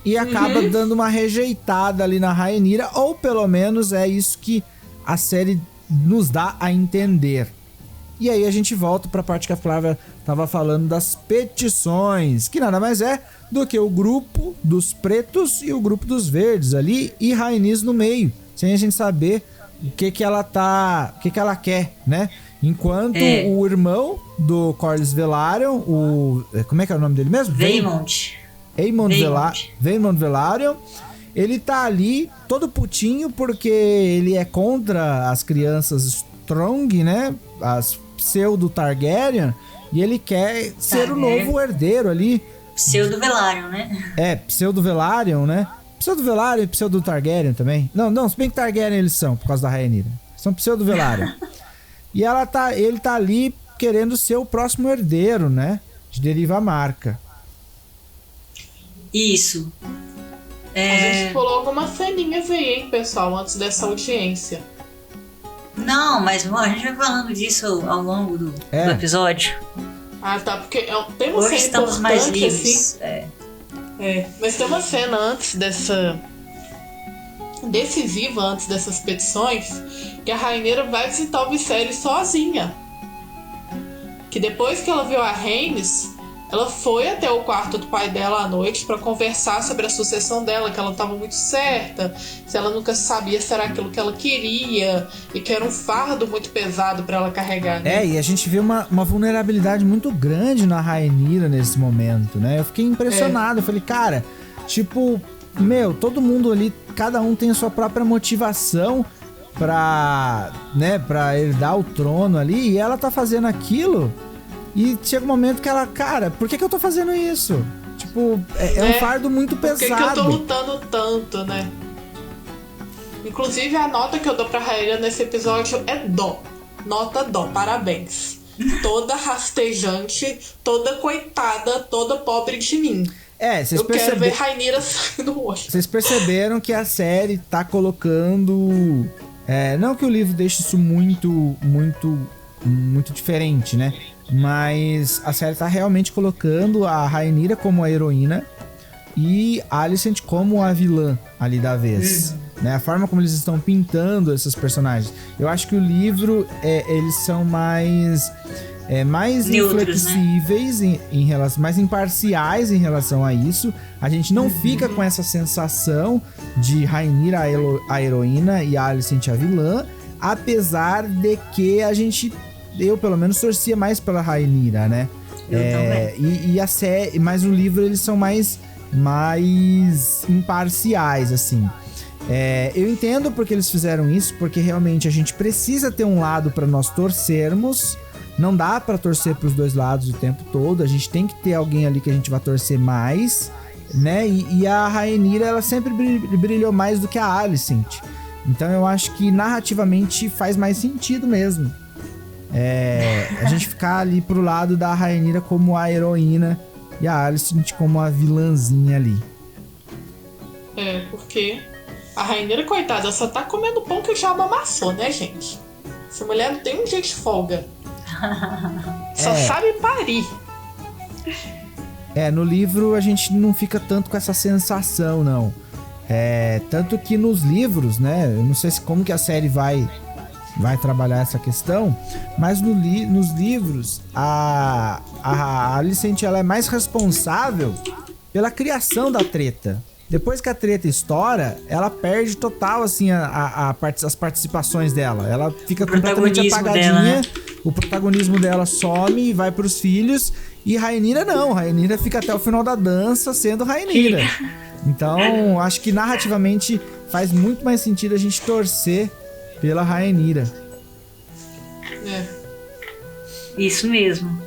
E acaba dando uma rejeitada ali na Rhaenyra, ou pelo menos é isso que a série nos dá a entender. E aí a gente volta para a parte que a Flávia estava falando das petições, que nada mais é do que o grupo dos pretos e o grupo dos verdes ali, e Rhaenys no meio, sem a gente saber o que ela quer, né? Enquanto o irmão do Corlys Velaryon, como é que é o nome dele mesmo? Vaemond Velaryon, ele tá ali todo putinho porque ele é contra as crianças Strong, né? As pseudo Targaryen, e ele quer ser o novo herdeiro ali. Pseudo Velaryon, né? Pseudo Velaryon, né? Pseudo Velaryon e pseudo Targaryen também. Não, se bem que Targaryen eles são, por causa da Rhaenyra. São pseudo Velaryon. E ele tá ali querendo ser o próximo herdeiro, né? De Deriva Marca. Isso. A gente pulou algumas ceninhas aí, hein, pessoal, antes dessa audiência. Não, mas a gente vai falando disso ao longo do episódio. Ah, tá, porque tem uma Hoje cena estamos mais importante, livres. assim. Mas tem uma cena antes decisiva antes dessas petições, que a Rhaenyra vai visitar o Viserys sozinha. Que depois que ela viu a Rhaenys, ela foi até o quarto do pai dela à noite para conversar sobre a sucessão dela, que ela estava muito certa, se ela nunca sabia se era aquilo que ela queria, e que era um fardo muito pesado para ela carregar, né? E a gente vê uma vulnerabilidade muito grande na Rhaenyra nesse momento, né? Eu fiquei impressionado, eu falei, cara, todo mundo ali, cada um tem a sua própria motivação pra herdar o trono ali, e ela tá fazendo aquilo. E chega um momento que ela, cara, por que eu tô fazendo isso? Um fardo muito pesado. Por que eu tô lutando tanto, né? Inclusive, a nota que eu dou pra Rhaenyra nesse episódio é dó. Nota dó, parabéns. Toda rastejante, toda coitada, toda pobre de mim. Quero ver Rhaenyra saindo hoje. Vocês perceberam que a série tá colocando... não que o livro deixe isso muito, muito, muito diferente, né? Mas a série tá realmente colocando a Rhaenyra como a heroína e Alicent como a vilã ali da vez, né? A forma como eles estão pintando esses personagens. Eu acho que o livro, eles são mais mais neutros, inflexíveis, né? em relação, mais imparciais em relação a isso. A gente não fica com essa sensação de Rhaenyra a heroína e a Alicent a vilã, apesar de que eu pelo menos torcia mais pela Rhaenyra, né? Eu também. E a série, mas o livro eles são mais imparciais, assim. Eu entendo porque eles fizeram isso, porque realmente a gente precisa ter um lado para nós torcermos. Não dá pra torcer pros dois lados o tempo todo. A gente tem que ter alguém ali que a gente vai torcer mais, né? E a Rhaenyra, ela sempre brilhou mais do que a Alicent. Então eu acho que narrativamente faz mais sentido mesmo. A gente ficar ali pro lado da Rhaenyra como a heroína e a Alicent como a vilãzinha ali. Porque a Rhaenyra, coitada, só tá comendo pão que o diabo amassou, né, gente? Essa mulher não tem um jeito de folga. Só sabe parir. No livro a gente não fica tanto com essa sensação, não. Tanto que nos livros, né? Eu não sei como que a série vai trabalhar essa questão, mas nos livros a Alicent, ela é mais responsável pela criação da treta. Depois que a treta estoura, ela perde total, assim, as participações dela. Ela fica completamente apagadinha. Dela, né? O protagonismo dela some e vai pros filhos. E Rhaenyra não. Rhaenyra fica até o final da dança sendo Rhaenyra. Então, acho que narrativamente faz muito mais sentido a gente torcer pela Rhaenyra. Isso mesmo.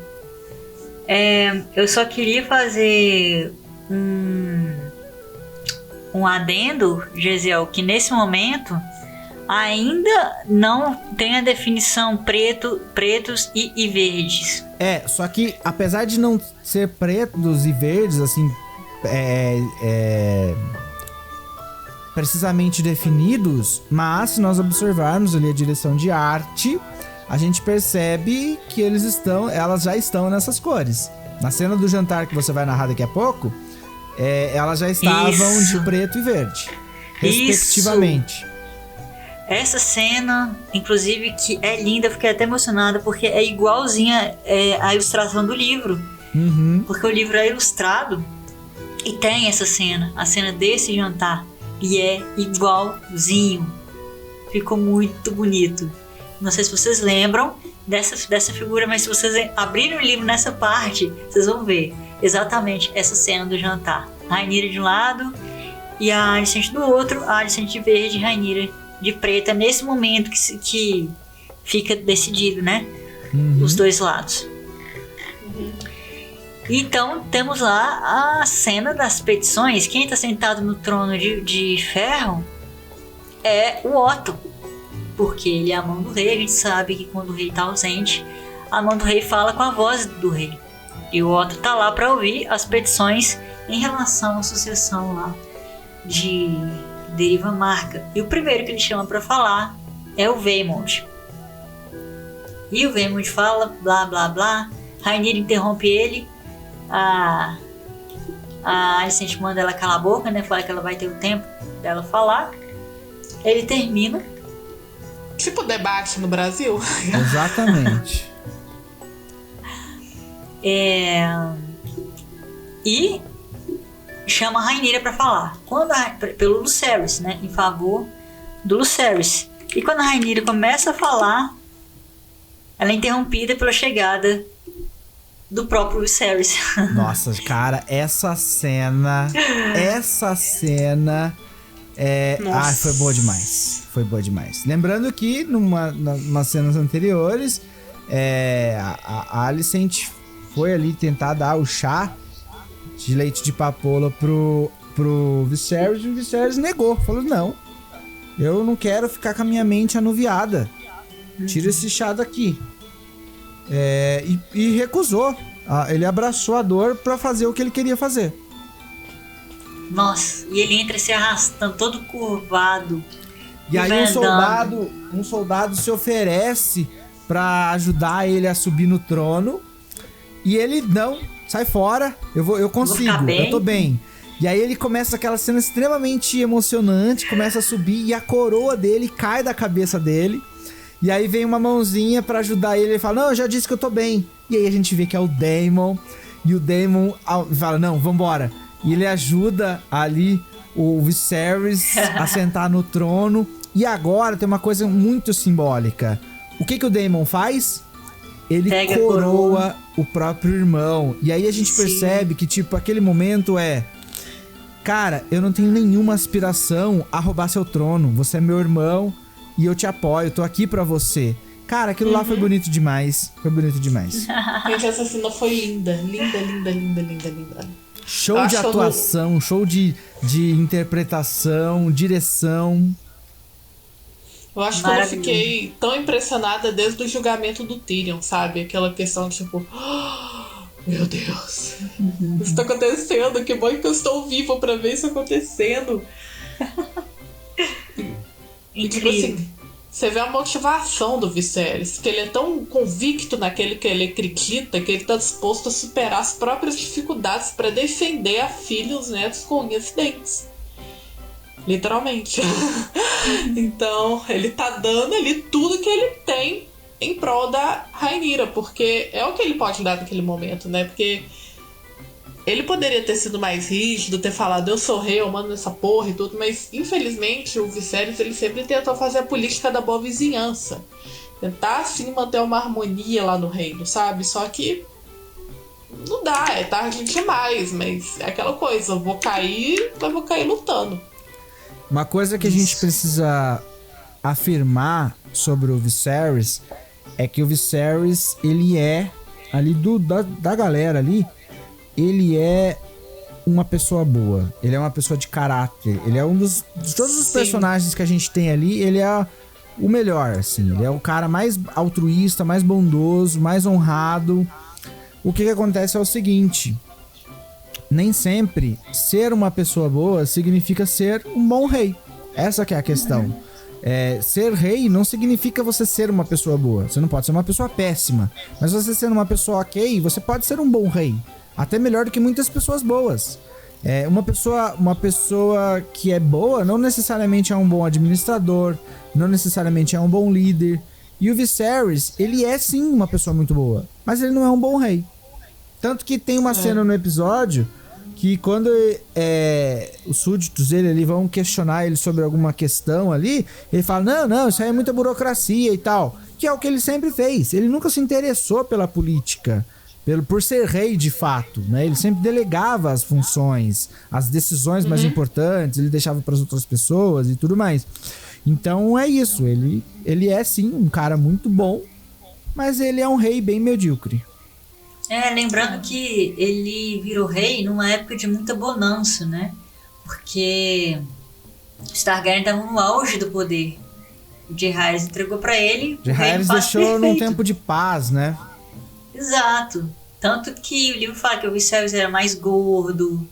Eu só queria fazer um adendo, Gesiel, que nesse momento ainda não tem a definição pretos e verdes. Só que apesar de não ser pretos e verdes, assim, precisamente definidos, mas se nós observarmos ali a direção de arte, a gente percebe que elas já estão nessas cores. Na cena do jantar que você vai narrar daqui a pouco, elas já estavam de preto e verde, respectivamente. Essa cena, inclusive, que é linda, eu fiquei até emocionada, porque é igualzinha a ilustração do livro. Porque o livro é ilustrado e tem essa cena, a cena desse jantar, e é igualzinho. Ficou muito bonito. Não sei se vocês lembram dessa figura, mas se vocês abrirem o livro nessa parte, vocês vão ver exatamente essa cena do jantar. Rhaenyra de um lado e a Alicent do outro, a Alicent de verde e Rhaenyra de preta, nesse momento que fica decidido, né? Os dois lados. Então temos lá a cena das petições. Quem está sentado no trono de ferro é o Otto, porque ele é a mão do rei. A gente sabe que quando o rei está ausente, a mão do rei fala com a voz do rei. E o Otto tá lá para ouvir as petições em relação à sucessão lá de Deriva Marca. E o primeiro que ele chama para falar é o Vaemond. E o Vaemond fala blá blá blá. Rhaenyra interrompe ele. A Alicent manda ela calar a boca, né? Fala que ela vai ter o tempo dela falar. Ele termina. Tipo debate no Brasil. Exatamente. E chama a Rhaenyra pra falar pelo Lucerys, né, em favor do Lucerys. E quando a Rhaenyra começa a falar, ela é interrompida pela chegada do próprio Lucerys. Nossa, cara, essa cena foi boa demais. Foi boa demais. Lembrando que nas cenas anteriores, a Alicent foi ali tentar dar o chá de leite de papoula pro Viserys, e o Viserys negou, falou: não, eu não quero ficar com a minha mente anuviada, tira esse chá daqui. E recusou. Ele abraçou a dor pra fazer o que ele queria fazer. Nossa, e ele entra se arrastando, todo curvado. E aí um soldado se oferece pra ajudar ele a subir no trono. E ele, não, sai fora, eu consigo, eu tô bem. E aí ele começa aquela cena extremamente emocionante, começa a subir e a coroa dele cai da cabeça dele. E aí vem uma mãozinha pra ajudar ele. Ele fala, não, eu já disse que eu tô bem. E aí a gente vê que é o Daemon. E o Daemon fala, não, vambora. E ele ajuda ali o Viserys a sentar no trono. E agora tem uma coisa muito simbólica. O que o Daemon faz? Ele pega coroa o próprio irmão. E aí a gente percebe que, tipo, aquele momento é... Cara, eu não tenho nenhuma aspiração a roubar seu trono. Você é meu irmão e eu te apoio. Tô aqui pra você. Cara, aquilo lá foi bonito demais. Foi bonito demais. Gente, essa cena foi linda. Linda. Show de atuação, show de interpretação, direção. Eu acho que eu fiquei tão impressionada desde o julgamento do Tyrion, sabe? Aquela questão, tipo... Meu Deus, isso tá acontecendo, que bom que eu estou vivo pra ver isso acontecendo. E tipo assim, você vê a motivação do Viserys, que ele é tão convicto naquele que ele acredita, que ele tá disposto a superar as próprias dificuldades pra defender a filha e os netos com unhas e dentes. Literalmente. Então, ele tá dando ali tudo que ele tem em prol da Rhaenyra, porque é o que ele pode dar naquele momento, né? Porque ele poderia ter sido mais rígido, ter falado, eu sou rei, eu mando nessa porra e tudo, mas infelizmente o Viserys, ele sempre tentou fazer a política da boa vizinhança. Tentar, assim, manter uma harmonia lá no reino, sabe? Só que não dá, é tarde demais, mas é aquela coisa, eu vou cair, mas vou cair lutando. Uma coisa que a gente precisa afirmar sobre o Viserys é que o Viserys, ele é, ali da galera ali, ele é uma pessoa boa, ele é uma pessoa de caráter, ele é um de todos os personagens que a gente tem ali, ele é o melhor, assim, ele é o cara mais altruísta, mais bondoso, mais honrado. O que acontece é o seguinte, nem sempre ser uma pessoa boa significa ser um bom rei, essa que é a questão. Ser rei não significa você ser uma pessoa boa. Você não pode ser uma pessoa péssima, mas você sendo uma pessoa ok, você pode ser um bom rei, até melhor do que muitas pessoas boas. Uma pessoa que é boa não necessariamente é um bom administrador, não necessariamente é um bom líder. E o Viserys, ele é sim uma pessoa muito boa, mas ele não é um bom rei. Tanto que tem uma cena no episódio que quando os súditos dele ali vão questionar ele sobre alguma questão ali, ele fala, não, isso aí é muita burocracia e tal. Que é o que ele sempre fez. Ele nunca se interessou pela política, por ser rei de fato, né? Ele sempre delegava as funções, as decisões mais importantes, ele deixava para as outras pessoas e tudo mais. Então é isso, ele é sim um cara muito bom, mas ele é um rei bem medíocre. Lembrando que ele virou rei numa época de muita bonança, né? Porque os Targaryen estavam no auge do poder. O Jaehaerys entregou pra ele. Jaehaerys deixou num tempo de paz, né? Exato. Tanto que o livro fala que o Viserys era mais gordo,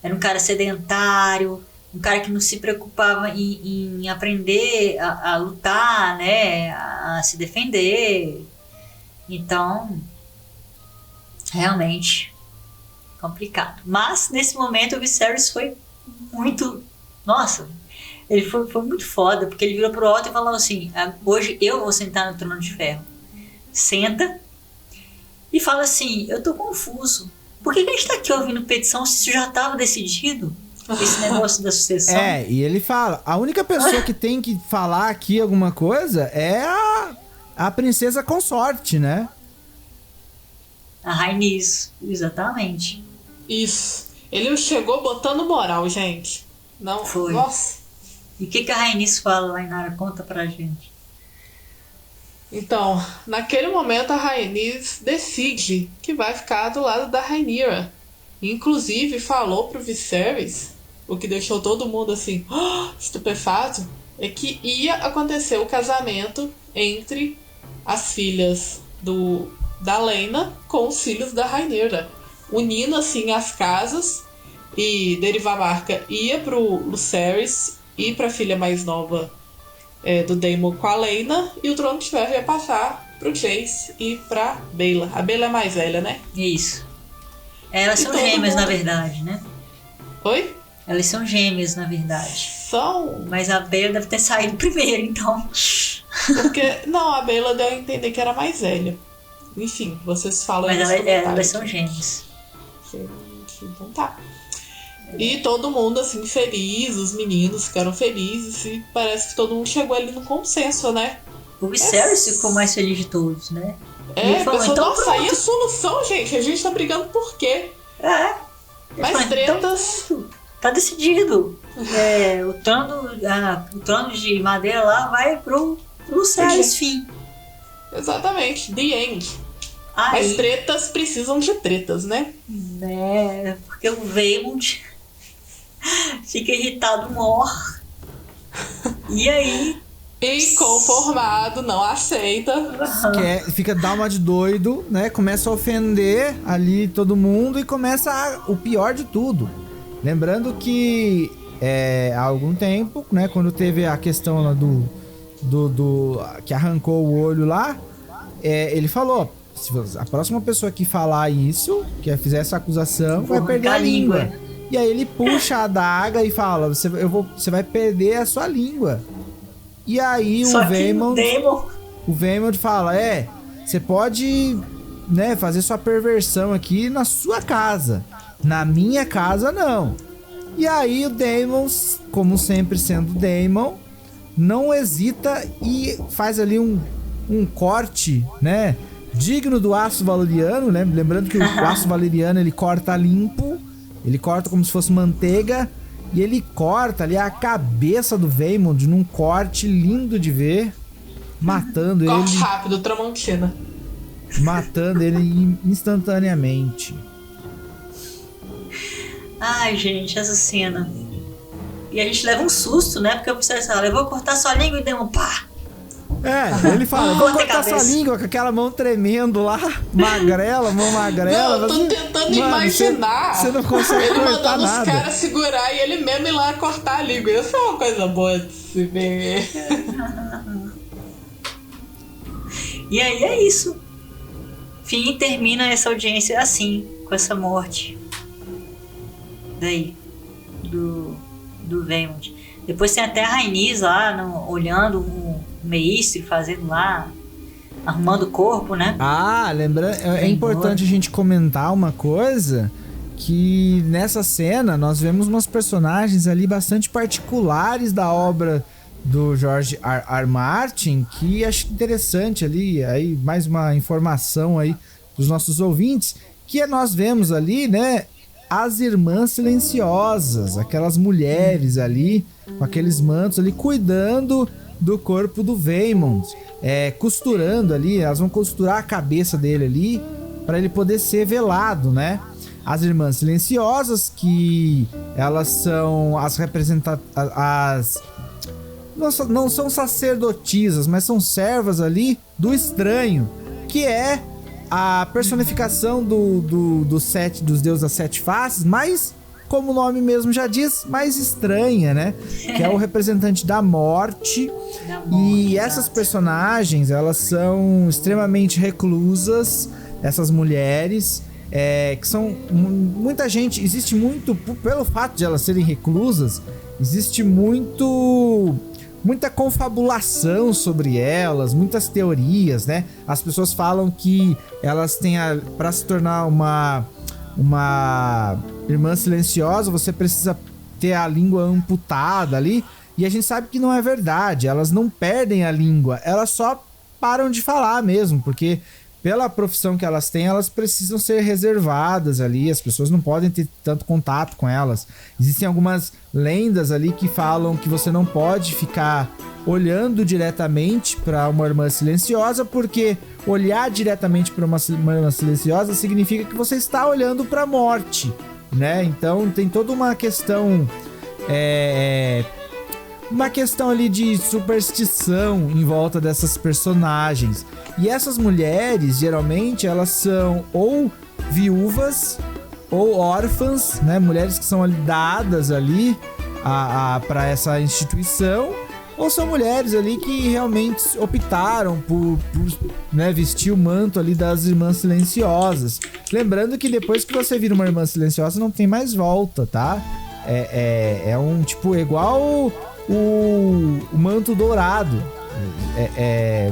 era um cara sedentário, um cara que não se preocupava em aprender a lutar, né? A se defender. Então... realmente complicado. Mas nesse momento o Viserys foi muito... nossa, ele foi muito foda, porque ele virou pro Otto e falou assim, hoje eu vou sentar no trono de ferro. Senta e fala assim, eu tô confuso. Por que a gente tá aqui ouvindo petição se isso já tava decidido? Esse negócio da sucessão. E ele fala, a única pessoa que tem que falar aqui alguma coisa é a princesa consorte, né? A Rhaenyra, exatamente. Isso. Ele chegou botando moral, gente. Não foi. Nossa. E o que a Rhaenyra fala, Lainara? Conta pra gente. Então, naquele momento a Rhaenyra decide que vai ficar do lado da Rhaenyra. Inclusive falou pro Viserys, o que deixou todo mundo assim, estupefato, é que ia acontecer o casamento entre as filhas da Laena com os filhos da Rhaenyra, unindo assim as casas, e Derivamarca ia pro Lucerys e pra filha mais nova do Daemon com a Laena, e o Trono de Ferro ia passar pro Jace e pra Baela. A Baela é mais velha, né? Isso. Elas são gêmeas, na verdade, né? Oi? Elas são gêmeas, na verdade. São. Mas a Baela deve ter saído primeiro, então. Porque, não, a Bella deu a entender que era mais velha. Enfim, vocês falam Mas nos elas comentários. são gêmeas. Gente, então tá. E todo mundo, assim, feliz, os meninos ficaram felizes e parece que todo mundo chegou ali no consenso, né? O Viserys ficou mais feliz de todos, né? É, falou, pensou, então nossa, pronto. aí a solução, gente, a gente tá brigando por quê? É. Mais tretas. Então, tá decidido. O trono de madeira lá vai pro Viserys, fim. Exatamente, the end. Aí, Mas tretas precisam de tretas, né? né, porque o Vaemond fica irritado, morre. E aí... Inconformado, não aceita. Fica dar uma de doido, né? Começa a ofender ali todo mundo e começa o pior de tudo. Lembrando que há algum tempo, né? Quando teve a questão lá do que arrancou o olho lá, ele falou: se a próxima pessoa que falar isso, que fizer essa acusação, vai perder a língua. E aí ele puxa a adaga e fala: você vai perder a sua língua. E aí o Vaemond fala: você pode, né, fazer sua perversão aqui na sua casa, na minha casa não. E aí o Daemon, como sempre sendo Daemon, não hesita e faz ali um corte, né, digno do aço valeriano, né? Lembrando que o aço valeriano ele corta limpo, ele corta como se fosse manteiga. E ele corta ali a cabeça do Vaemond num corte lindo de ver, matando ele. Corte rápido, Tramontina. Matando ele instantaneamente. Ai, gente, essa cena. E a gente leva um susto, né? Porque eu preciso eu vou cortar sua língua e deu um pá. Ele fala: vou cortar sua língua com aquela mão tremendo lá, magrela, mão magrela. Não, eu tô tentando imaginar. Você não consegue ele cortar mandando nada. os caras segurar e ele mesmo ir lá cortar a língua. Isso é uma coisa boa de se ver. E aí é isso. Fim, termina essa audiência assim, com essa morte. Daí, do Vaemond. Depois tem até a Rhaenys lá, olhando o Maestro, fazendo lá, arrumando o corpo, né? Lembrando, é importante a gente comentar uma coisa, que nessa cena nós vemos umas personagens ali bastante particulares da obra do George R. Martin, que acho interessante ali, aí mais uma informação aí dos nossos ouvintes, que nós vemos ali, né, as Irmãs Silenciosas, aquelas mulheres ali, com aqueles mantos ali, cuidando do corpo do Vaemond, costurando ali, elas vão costurar a cabeça dele ali, para ele poder ser velado, As Irmãs Silenciosas, que elas são as representadas, não são sacerdotisas, mas são servas ali do Estranho, que é a personificação dos deuses das sete faces, mas, como o nome mesmo já diz, mais estranha, que é o representante da morte. E essas personagens, elas são extremamente reclusas, essas mulheres, que são muita gente, existe muito, pelo fato de elas serem reclusas, existe muita confabulação sobre elas, muitas teorias, As pessoas falam que elas têm para se tornar uma irmã silenciosa, você precisa ter a língua amputada ali, e a gente sabe que não é verdade, elas não perdem a língua, elas só param de falar mesmo, porque pela profissão que elas têm, elas precisam ser reservadas ali, as pessoas não podem ter tanto contato com elas. Existem algumas lendas ali que falam que você não pode ficar olhando diretamente para uma irmã silenciosa, porque olhar diretamente para uma irmã silenciosa significa que você está olhando para a morte, Então tem toda uma questão ali de superstição em volta dessas personagens. E essas mulheres, geralmente, elas são ou viúvas ou órfãs, Mulheres que são ali dadas ali para essa instituição, ou são mulheres ali que realmente optaram por vestir o manto ali das Irmãs Silenciosas. Lembrando que depois que você vira uma Irmã Silenciosa, não tem mais volta, tá? É um tipo igual o manto dourado,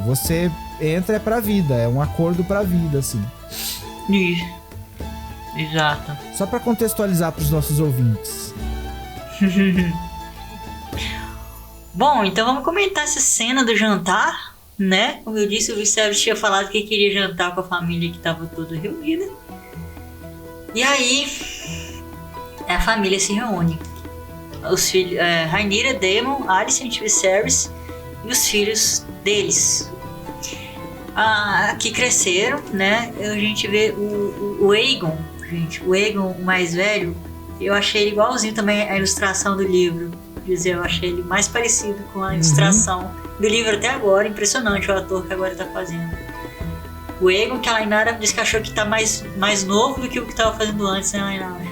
Você entra pra vida, é um acordo pra vida, assim. Isso. Exato. Só pra contextualizar pros nossos ouvintes. Bom, então vamos comentar essa cena do jantar, né? Como eu disse, o Viserys tinha falado que queria jantar com a família que estava toda reunida. E aí, a família se reúne. Os filhos, Rhaenyra, Daemon, Alicent, Viserys e os filhos deles. Que cresceram, né? A gente vê o Aegon, gente. O Aegon, o mais velho, eu achei ele igualzinho também à ilustração do livro. Quer dizer, eu achei ele mais parecido com a ilustração do livro até agora. Impressionante o ator que agora tá fazendo. O Aegon, que a Lainara disse que achou que tá mais novo do que o que tava fazendo antes, né, Lainara?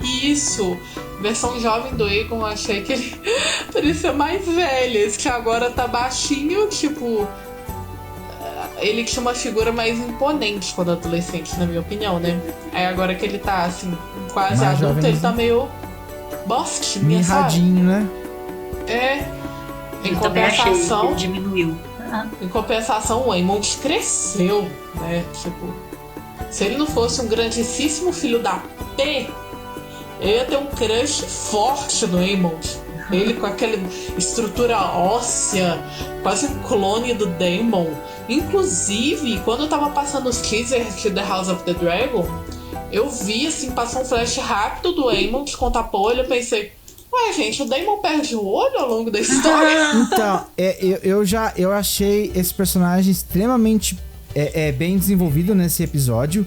Isso, versão jovem do Aegon, achei que ele parecia mais velho. Esse que agora tá baixinho, tipo... Ele tinha uma figura mais imponente quando adolescente, na minha opinião, né? Aí agora que ele tá, assim, quase mais adulto, jovem, ele tá meio bostinha, sabe? Mirradinho, né? Em Eu também achei que compensação... ele diminuiu. Em compensação, o Aemond cresceu, né? Tipo, se ele não fosse um grandíssimo filho da P, eu ia ter um crush forte no Aemond. Ele com aquela estrutura óssea, quase um clone do Daemon. Inclusive, quando eu tava passando os teasers de The House of the Dragon, eu vi, assim, passar um flash rápido do Aemond com tapa-olho. Eu pensei, ué, gente, o Daemon perde o olho ao longo da história? Então, eu achei esse personagem extremamente bem desenvolvido nesse episódio.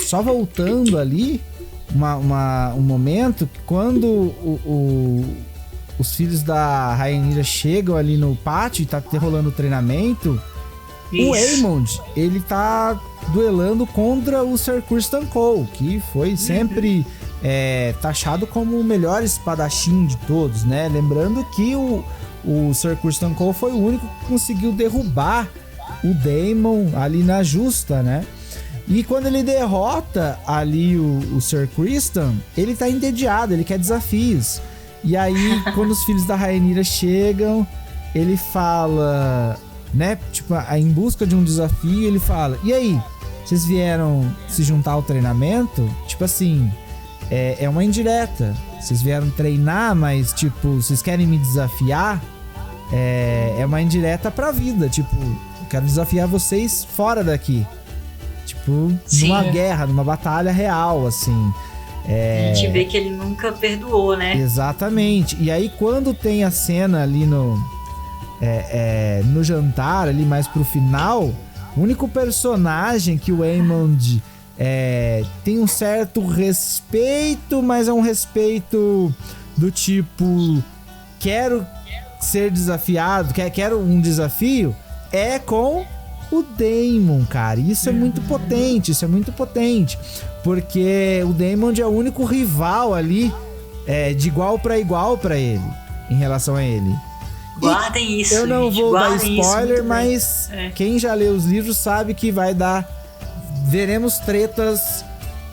Só voltando ali, um momento, quando os filhos da Rhaenyra chegam ali no pátio e tá rolando o treinamento, o Aemond, ele tá duelando contra o Ser Criston Cole, que foi sempre taxado como o melhor espadachim de todos, né? Lembrando que o Ser Criston Cole foi o único que conseguiu derrubar o Daemon ali na justa, né? E quando ele derrota ali o Ser Criston, ele tá entediado, ele quer desafios. E aí, quando os filhos da Rhaenyra chegam, ele fala, né, tipo, em busca de um desafio, ele fala, e aí, vocês vieram se juntar ao treinamento? Tipo assim, é uma indireta. Vocês vieram treinar, mas, tipo, vocês querem me desafiar? É uma indireta pra vida, tipo, eu quero desafiar vocês fora daqui. Tipo, numa guerra, numa batalha real, assim. A gente vê que ele nunca perdoou, né? Exatamente. E aí, quando tem a cena ali no jantar, ali mais pro final, o único personagem que o Aemond tem um certo respeito, mas é um respeito do tipo, quero ser desafiado, quero um desafio, é com o Daemon, cara. Isso é muito potente, porque o Daemon é o único rival ali, de igual pra igual pra ele, em relação a ele. Guardem isso, eu não gente, vou dar guardem spoiler, isso, mas quem já leu os livros sabe que vai dar... Veremos tretas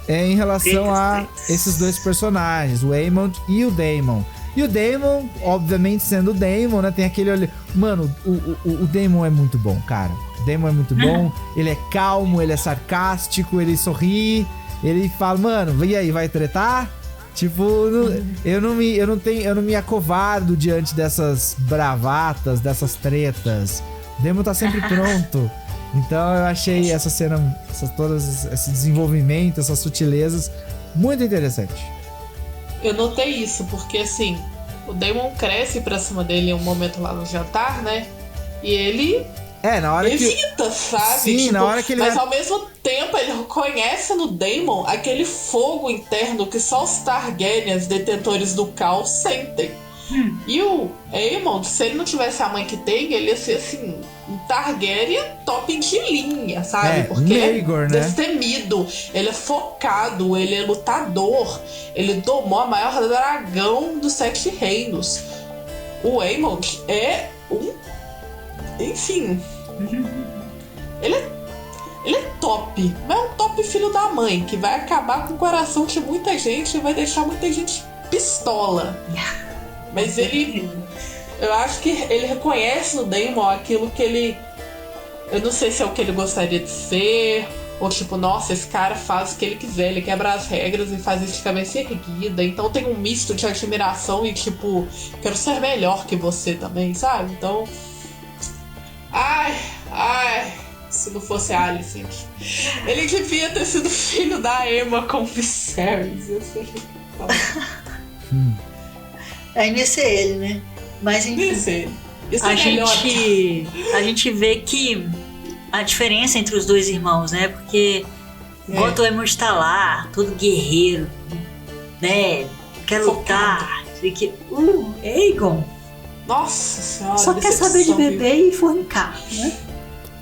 em relação a esses dois personagens, o Aemond e o Daemon. E o Daemon, obviamente sendo o Daemon, né, tem aquele olho... Mano, o Daemon é muito bom, cara. O Daemon é muito bom, ele é calmo, ele é sarcástico, ele sorri, ele fala, mano, e aí, vai tretar? Tipo, eu não me acovardo diante dessas bravatas, dessas tretas. O Daemon tá sempre pronto. Então eu achei essa cena, esse desenvolvimento, essas sutilezas, muito interessante. Eu notei isso, porque assim, o Daemon cresce pra cima dele em um momento lá no jantar, né? E ele na hora evita, sabe? Sim, tipo, na hora que ele... Mas ao mesmo tempo ele reconhece no Daemon aquele fogo interno que só os Targaryens, detentores do caos, sentem. E o Aemond, se ele não tivesse a mãe que tem, ele ia ser assim, um Targaryen top de linha, sabe? Porque Maegor, ele é destemido, ele é focado, ele é lutador, ele domou a maior dragão dos 7 reinos. O Aemond é um... Enfim... Ele é top, mas é um top filho da mãe, que vai acabar com o coração de muita gente e vai deixar muita gente pistola. Mas ele Eu acho que ele reconhece no Daemon aquilo que ele... Eu não sei se é o que ele gostaria de ser, ou tipo, nossa, esse cara faz o que ele quiser, ele quebra as regras e faz isso de cabeça erguida. Então tem um misto de admiração e tipo, quero ser melhor que você também, sabe? Então... Ai, se não fosse a Alicent. Ele devia ter sido filho da Emma com Viserys. Eu sei. Ainda ia ser ele, né? Mas enfim, a gente vê que a diferença entre os dois irmãos, né? Porque enquanto o Aemond tá lá, todo guerreiro, né? Quer lutar. Aegon. Nossa senhora. Só quer saber de beber e fornicar, né?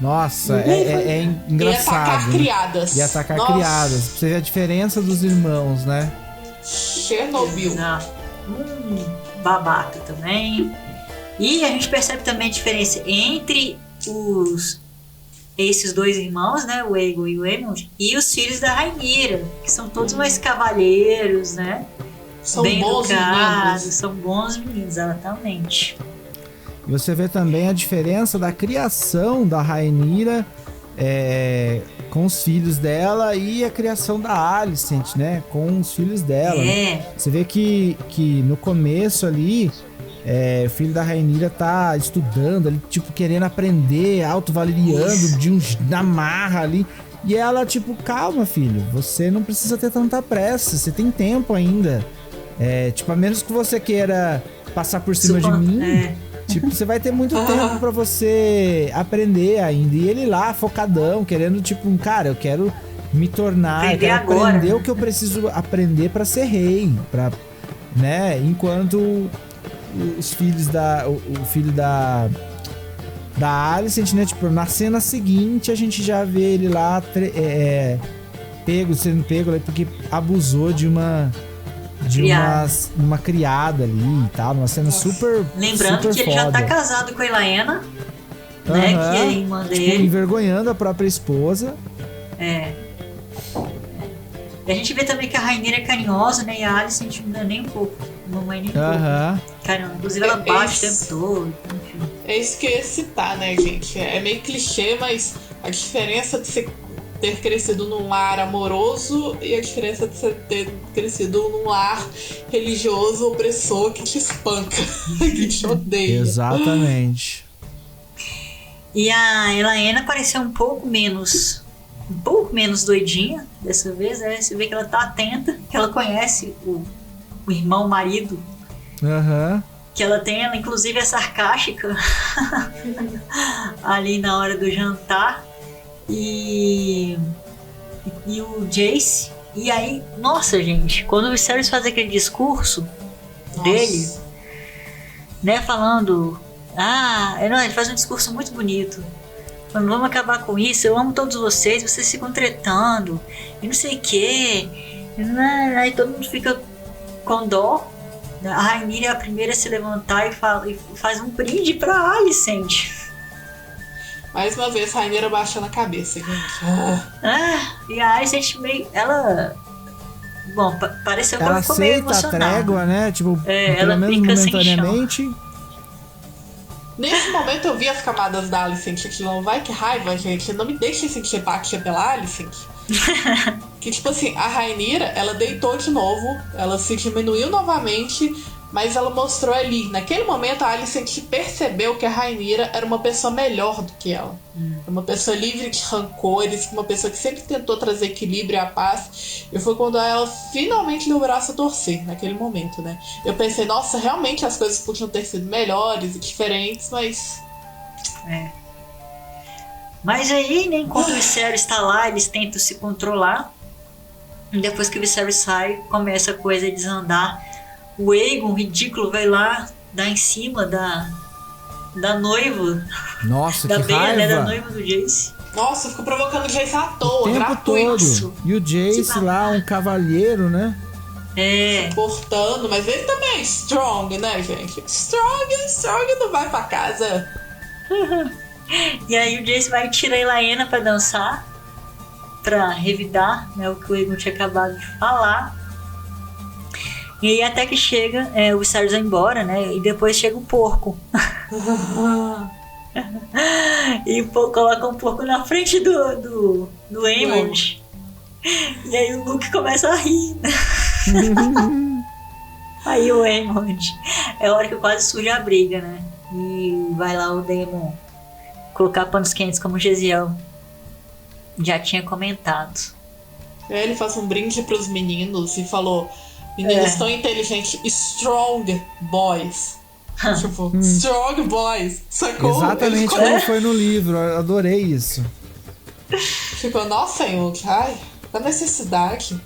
Nossa, é engraçado. E atacar criadas. E atacar criadas. Pra você ver a diferença dos irmãos, né? Chernobyl. Babaca também. E a gente percebe também a diferença entre esses dois irmãos, né? O Aegon e o Aemond, e os filhos da Rhaenyra, que são todos mais cavalheiros, né? São bem bons educados, meninos. são bons meninos, exatamente. E você vê também a diferença da criação da Rhaenyra com os filhos dela e a criação da Alicent, né? Com os filhos dela. Né? Você vê que no começo ali, o filho da Rhaenyra tá estudando ali, tipo, querendo aprender, autovaleriando, na marra ali. E ela, tipo, calma, filho, você não precisa ter tanta pressa, você tem tempo ainda. Tipo, a menos que você queira passar por cima de mim, tipo, você vai ter muito tempo pra você aprender ainda. E ele lá, focadão, querendo, tipo, cara, eu quero me tornar, eu quero aprender o que eu preciso aprender pra ser rei, né? Enquanto os filhos o filho da Alicent, né? Tipo, na cena seguinte a gente já vê ele lá sendo pego porque abusou de uma criada ali e tal, uma cena super lembrando super que ele já tá casado com a Elaena, né? Que é a irmã dele. Envergonhando a própria esposa. E a gente vê também que a Rhaenyra é carinhosa, né? E a Alicent não dá nem um pouco. Mamãe nem um pouco. Caramba, inclusive ela bate o tempo todo. Enfim. É isso que eu ia citar, né, gente? É meio clichê, mas a diferença de você ter crescido num lar amoroso e a diferença de você ter crescido num lar religioso opressor que te espanca, que te odeia. Exatamente. E a Elaena pareceu um pouco menos doidinha dessa vez, né? Você vê que ela tá atenta, que ela conhece o irmão, o marido. Que ela inclusive é sarcástica ali na hora do jantar. E o Jace. E aí, nossa, gente, quando o Viserys faz aquele discurso dele, né, falando, ele faz um discurso muito bonito. Falando, vamos acabar com isso, eu amo todos vocês ficam tretando, e não sei o que. Aí todo mundo fica com dó. A Rhaenyra é a primeira a se levantar e faz um brinde pra Alicent. Mais uma vez, a Rhaenyra baixando a cabeça, gente. E a Alicent meio... Ela... Bom, pareceu que ela ficou meio emocionada. Ela aceita a trégua, né? Tipo, ela pelo menos momentaneamente. Nesse momento eu vi as camadas da Alicent. Não vai que raiva, gente. Não me deixe sentir empatia pela Alicent. Que tipo assim, a Rhaenyra, ela deitou de novo. Ela se diminuiu novamente. Mas ela mostrou ali, naquele momento a Alicent percebeu que a Rhaenyra era uma pessoa melhor do que ela. Uma pessoa livre de rancores, uma pessoa que sempre tentou trazer equilíbrio e a paz. E foi quando ela finalmente deu o braço a torcer, naquele momento, né? Eu pensei, nossa, realmente as coisas podiam ter sido melhores e diferentes, mas... Mas aí, né, enquanto o Viserys está lá, eles tentam se controlar. E depois que o Viserys sai, começa a coisa a desandar. O Aegon, ridículo, vai lá dar em cima da noiva. Nossa, da que Bella, raiva. Né, da noiva do Jace. Nossa, ficou provocando o Jace à toa, o tempo gratuito. Todo. E o Jace lá, um cavalheiro, né? Portando, mas ele também é strong, né, gente? Strong não vai pra casa. E aí o Jace vai tirar a Elaena pra dançar, pra revidar, né, o que o Aegon tinha acabado de falar. E aí até que chega, o Viserys vai embora, né? E depois chega o porco. E coloca um porco na frente do Aemond. E aí o Luke começa a rir. Aí o Aemond, é a hora que quase surge a briga, né? E vai lá o Daemon colocar panos quentes, como o Gesiel já tinha comentado. Ele faz um brinde pros meninos e falou: meninos tão inteligentes, strong boys. Tipo, strong boys. Sacou? Exatamente como foi no livro, eu adorei isso. Tipo, nossa, Aemond, ai, a necessidade.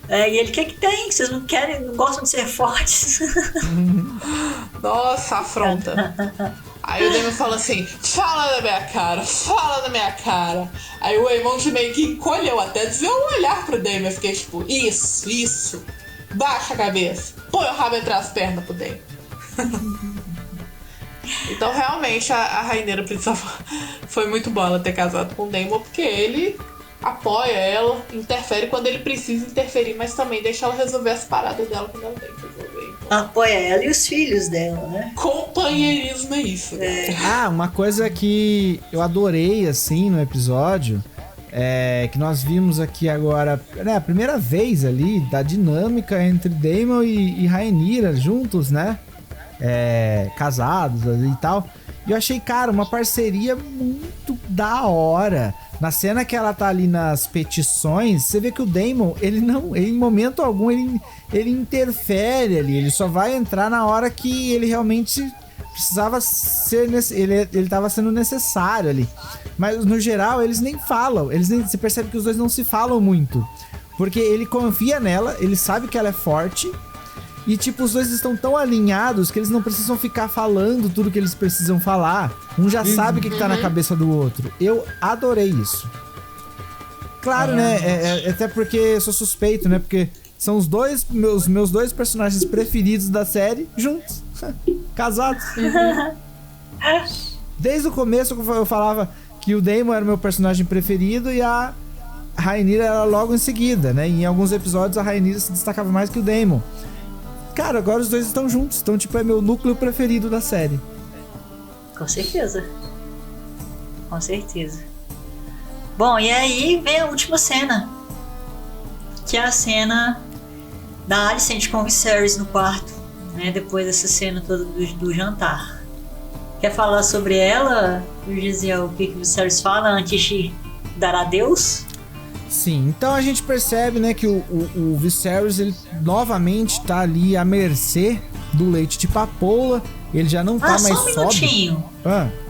E ele, o que tem? Vocês não querem, não gostam de ser fortes? Nossa, afronta. Aí o Daemon fala assim: fala na minha cara, fala na minha cara. Aí o Aemond meio que encolheu, até dizer um olhar pro Daemon. Eu fiquei tipo, isso. Baixa a cabeça, põe o rabo entre as pernas pro Daemon. Então realmente a Rhaenyra foi muito boa ela ter casado com o Daemon, porque ele apoia ela, interfere quando ele precisa interferir, mas também deixa ela resolver as paradas dela quando ela tem que resolver. Então, apoia ela e os filhos dela, né? companheirismo é isso. Uma coisa que eu adorei, assim, no episódio, que nós vimos aqui agora, né, a primeira vez ali, da dinâmica entre Daemon e Rhaenyra juntos, né? Casados ali e tal. E eu achei, cara, uma parceria muito da hora. Na cena que ela tá ali nas petições, você vê que o Daemon, ele em momento algum, ele interfere ali. Ele só vai entrar na hora que ele realmente precisava ser... Ele tava sendo necessário ali. Mas, no geral, eles nem falam. Você percebe que os dois não se falam muito. Porque ele confia nela, ele sabe que ela é forte. E, tipo, os dois estão tão alinhados que eles não precisam ficar falando tudo que eles precisam falar. Um já sabe o que tá na cabeça do outro. Eu adorei isso. Claro, né? Até porque eu sou suspeito, né? Porque são os dois, meus dois personagens preferidos da série juntos. Casados. Desde o começo eu falava que o Daemon era o meu personagem preferido e a Rhaenyra era logo em seguida, né? E em alguns episódios a Rhaenyra se destacava mais que o Daemon. Cara, agora os dois estão juntos. Então, tipo, é meu núcleo preferido da série. Com certeza. Com certeza. Bom, e aí vem a última cena. Que é a cena da Alicent com o Viserys no quarto. Né, depois dessa cena toda do jantar. Quer falar sobre ela, Gesiel? O que o Viserys fala antes de dar adeus? Sim, então a gente percebe, né, que o Viserys, ele novamente tá ali à mercê do leite de papoula. Ele já não tá mais sóbrio. Só um minutinho.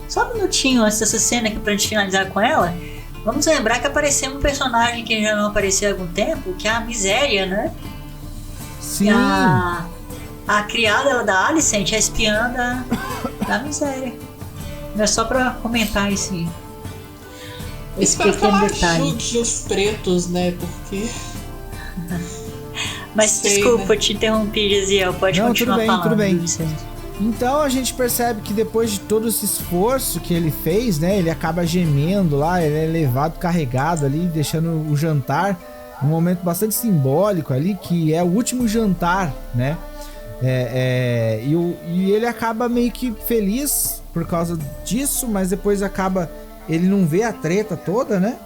Só um minutinho antes dessa cena aqui pra gente finalizar com ela. Vamos lembrar que apareceu um personagem que já não apareceu há algum tempo, que é a Miséria, né? Sim. A criada da Alicent, a espiã da Miséria. É só pra comentar esse espero que ela detalhe. ajude os pretos, né? Porque... Mas desculpa, te interrompi, Gesiel. Pode continuar falando. Tudo bem. Então a gente percebe que depois de todo esse esforço que ele fez, né? Ele acaba gemendo lá, ele é levado, carregado ali, deixando o jantar. Um momento bastante simbólico ali, que é o último jantar, né? E ele acaba meio que feliz por causa disso, mas depois acaba... Ele não vê a treta toda, né?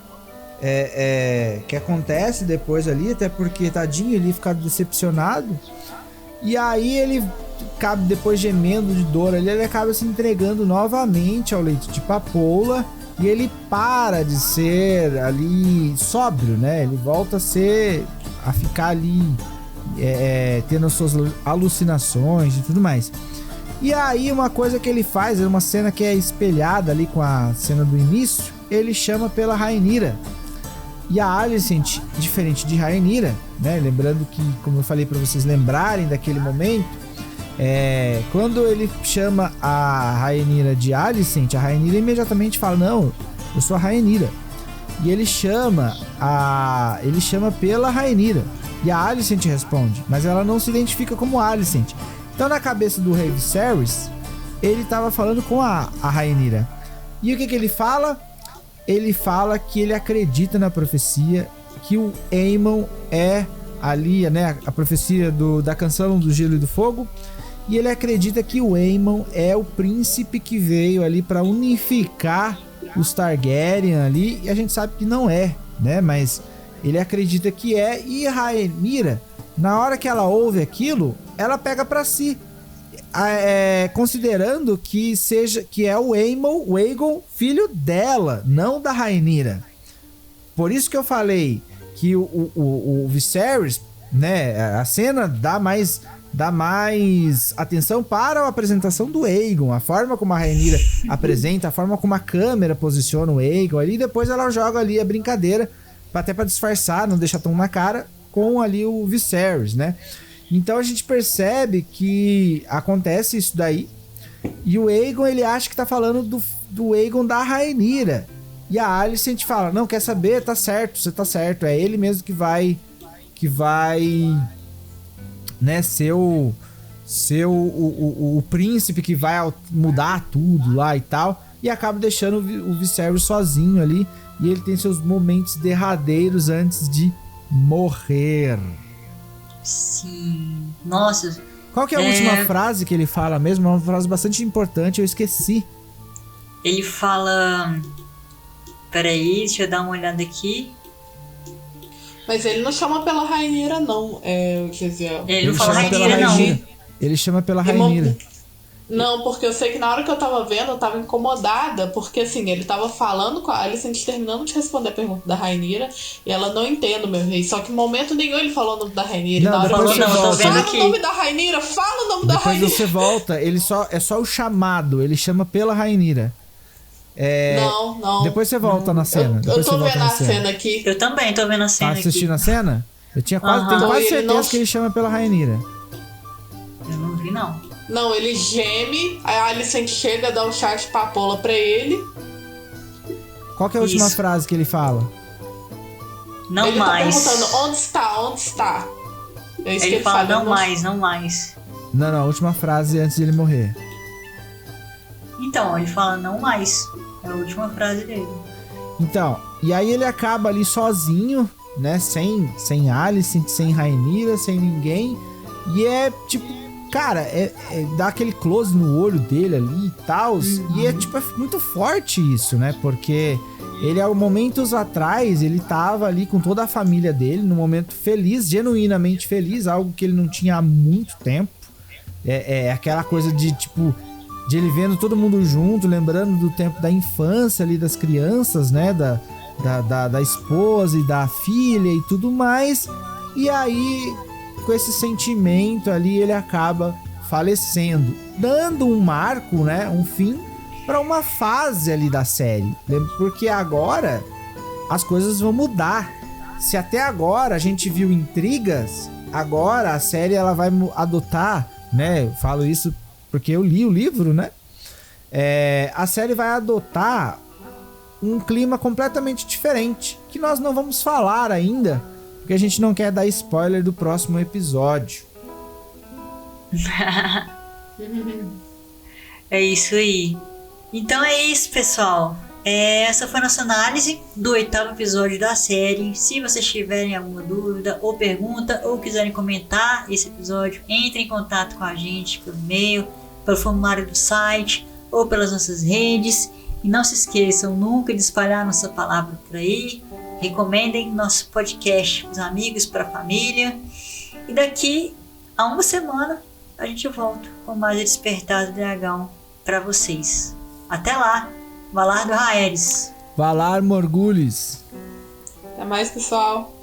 Que acontece depois ali, até porque, tadinho, ele fica decepcionado. E aí ele acaba, depois gemendo de dor ali, ele acaba se entregando novamente ao leite de papoula. E ele para de ser ali sóbrio, né? Ele volta a ficar ali tendo as suas alucinações e tudo mais. E aí uma coisa que ele faz, é uma cena que é espelhada ali com a cena do início, ele chama pela Rhaenyra. E a Alicent, diferente de Rhaenyra, né? Lembrando que, como eu falei para vocês lembrarem daquele momento, quando ele chama a Rhaenyra de Alicent, a Rhaenyra imediatamente fala: não, eu sou a Rhaenyra. E ele chama pela Rhaenyra. E a Alicent responde, mas ela não se identifica como Alicent. Então, na cabeça do rei Viserys, ele estava falando com a Rhaenyra. E o que ele fala? Ele fala que ele acredita na profecia, que o Aemon é ali, né, a profecia da canção do Gelo e do Fogo. E ele acredita que o Aemon é o príncipe que veio ali para unificar os Targaryen ali. E a gente sabe que não é, né? Mas ele acredita que é. E Rhaenyra, na hora que ela ouve aquilo, ela pega para si. Considerando que é o Aegon, filho dela, não da Rhaenyra. Por isso que eu falei que o Viserys, né, a cena dá mais atenção para a apresentação do Aegon, a forma como a Rhaenyra apresenta, a forma como a câmera posiciona o Aegon ali, depois ela joga ali a brincadeira, até para disfarçar, não deixar tão na cara, com ali o Viserys, né? Então a gente percebe que acontece isso daí, e o Aegon, ele acha que tá falando do Aegon da Rhaenyra, e a Alicent fala, não, quer saber, tá certo, você tá certo, é ele mesmo que vai né, ser o príncipe que vai mudar tudo lá e tal, e acaba deixando o Viserys sozinho ali, e ele tem seus momentos derradeiros antes de morrer. Sim, nossa. Qual que é a última frase que ele fala mesmo? É uma frase bastante importante, eu esqueci. Ele fala... Peraí, deixa eu dar uma olhada aqui. Mas ele não chama pela Rhaenyra, não. Quer dizer... Ele não fala Rhaenyra, não. Ele chama pela Rhaenyra. Não, porque eu sei que na hora que eu tava vendo, eu tava incomodada, porque assim, ele tava falando com a Alicent, terminando de responder a pergunta da Rhaenyra, e ela não entende, meu rei. Só que em momento nenhum ele falou o nome da Rhaenyra. Não, na hora depois você volta. Fala o nome da Rhaenyra, fala o nome da Rhaenyra. Depois você volta, é só o chamado, ele chama pela Rhaenyra. Não. Depois você volta na cena. Eu tô vendo a cena aqui. Eu também tô vendo a cena aqui. Tá assistindo a cena? Eu tenho quase certeza que ele chama pela Rhaenyra. Eu não vi, não. Não, ele geme, a Alicent chega, dá um chá de papoula pra ele. Qual que é a última frase que ele fala? Não ele mais. Ele tá perguntando, onde está? É isso ele que ele fala, não mais. Não, a última frase antes de ele morrer. Então, ele fala não mais. É a última frase dele. Então, e aí ele acaba ali sozinho, né? Sem Alicent, sem Rhaenyra, sem ninguém. E é tipo... Cara, dá aquele close no olho dele ali e tal. E é tipo, é muito forte isso, né? Porque ele, há momentos atrás, ele tava ali com toda a família dele, num momento feliz, genuinamente feliz, algo que ele não tinha há muito tempo. É aquela coisa de, tipo, de ele vendo todo mundo junto, lembrando do tempo da infância ali, das crianças, né? Da esposa e da filha e tudo mais. E aí... com esse sentimento ali, ele acaba falecendo, dando um marco, né, um fim para uma fase ali da série, porque agora as coisas vão mudar. Se até agora a gente viu intrigas, agora a série ela vai adotar, né, eu falo isso porque eu li o livro, né, a série vai adotar um clima completamente diferente, que nós não vamos falar ainda, porque a gente não quer dar spoiler do próximo episódio. É isso aí. Então é isso, pessoal. Essa foi a nossa análise do 8º episódio da série. Se vocês tiverem alguma dúvida ou pergunta, ou quiserem comentar esse episódio, entre em contato com a gente pelo e-mail, pelo formulário do site ou pelas nossas redes. E não se esqueçam nunca de espalhar nossa palavra por aí. Recomendem nosso podcast para os amigos, para a família. E daqui a uma semana a gente volta com mais Despertar do Dragão para vocês. Até lá, Valar do Rhaeris. Valar Morghulis. Até mais, pessoal.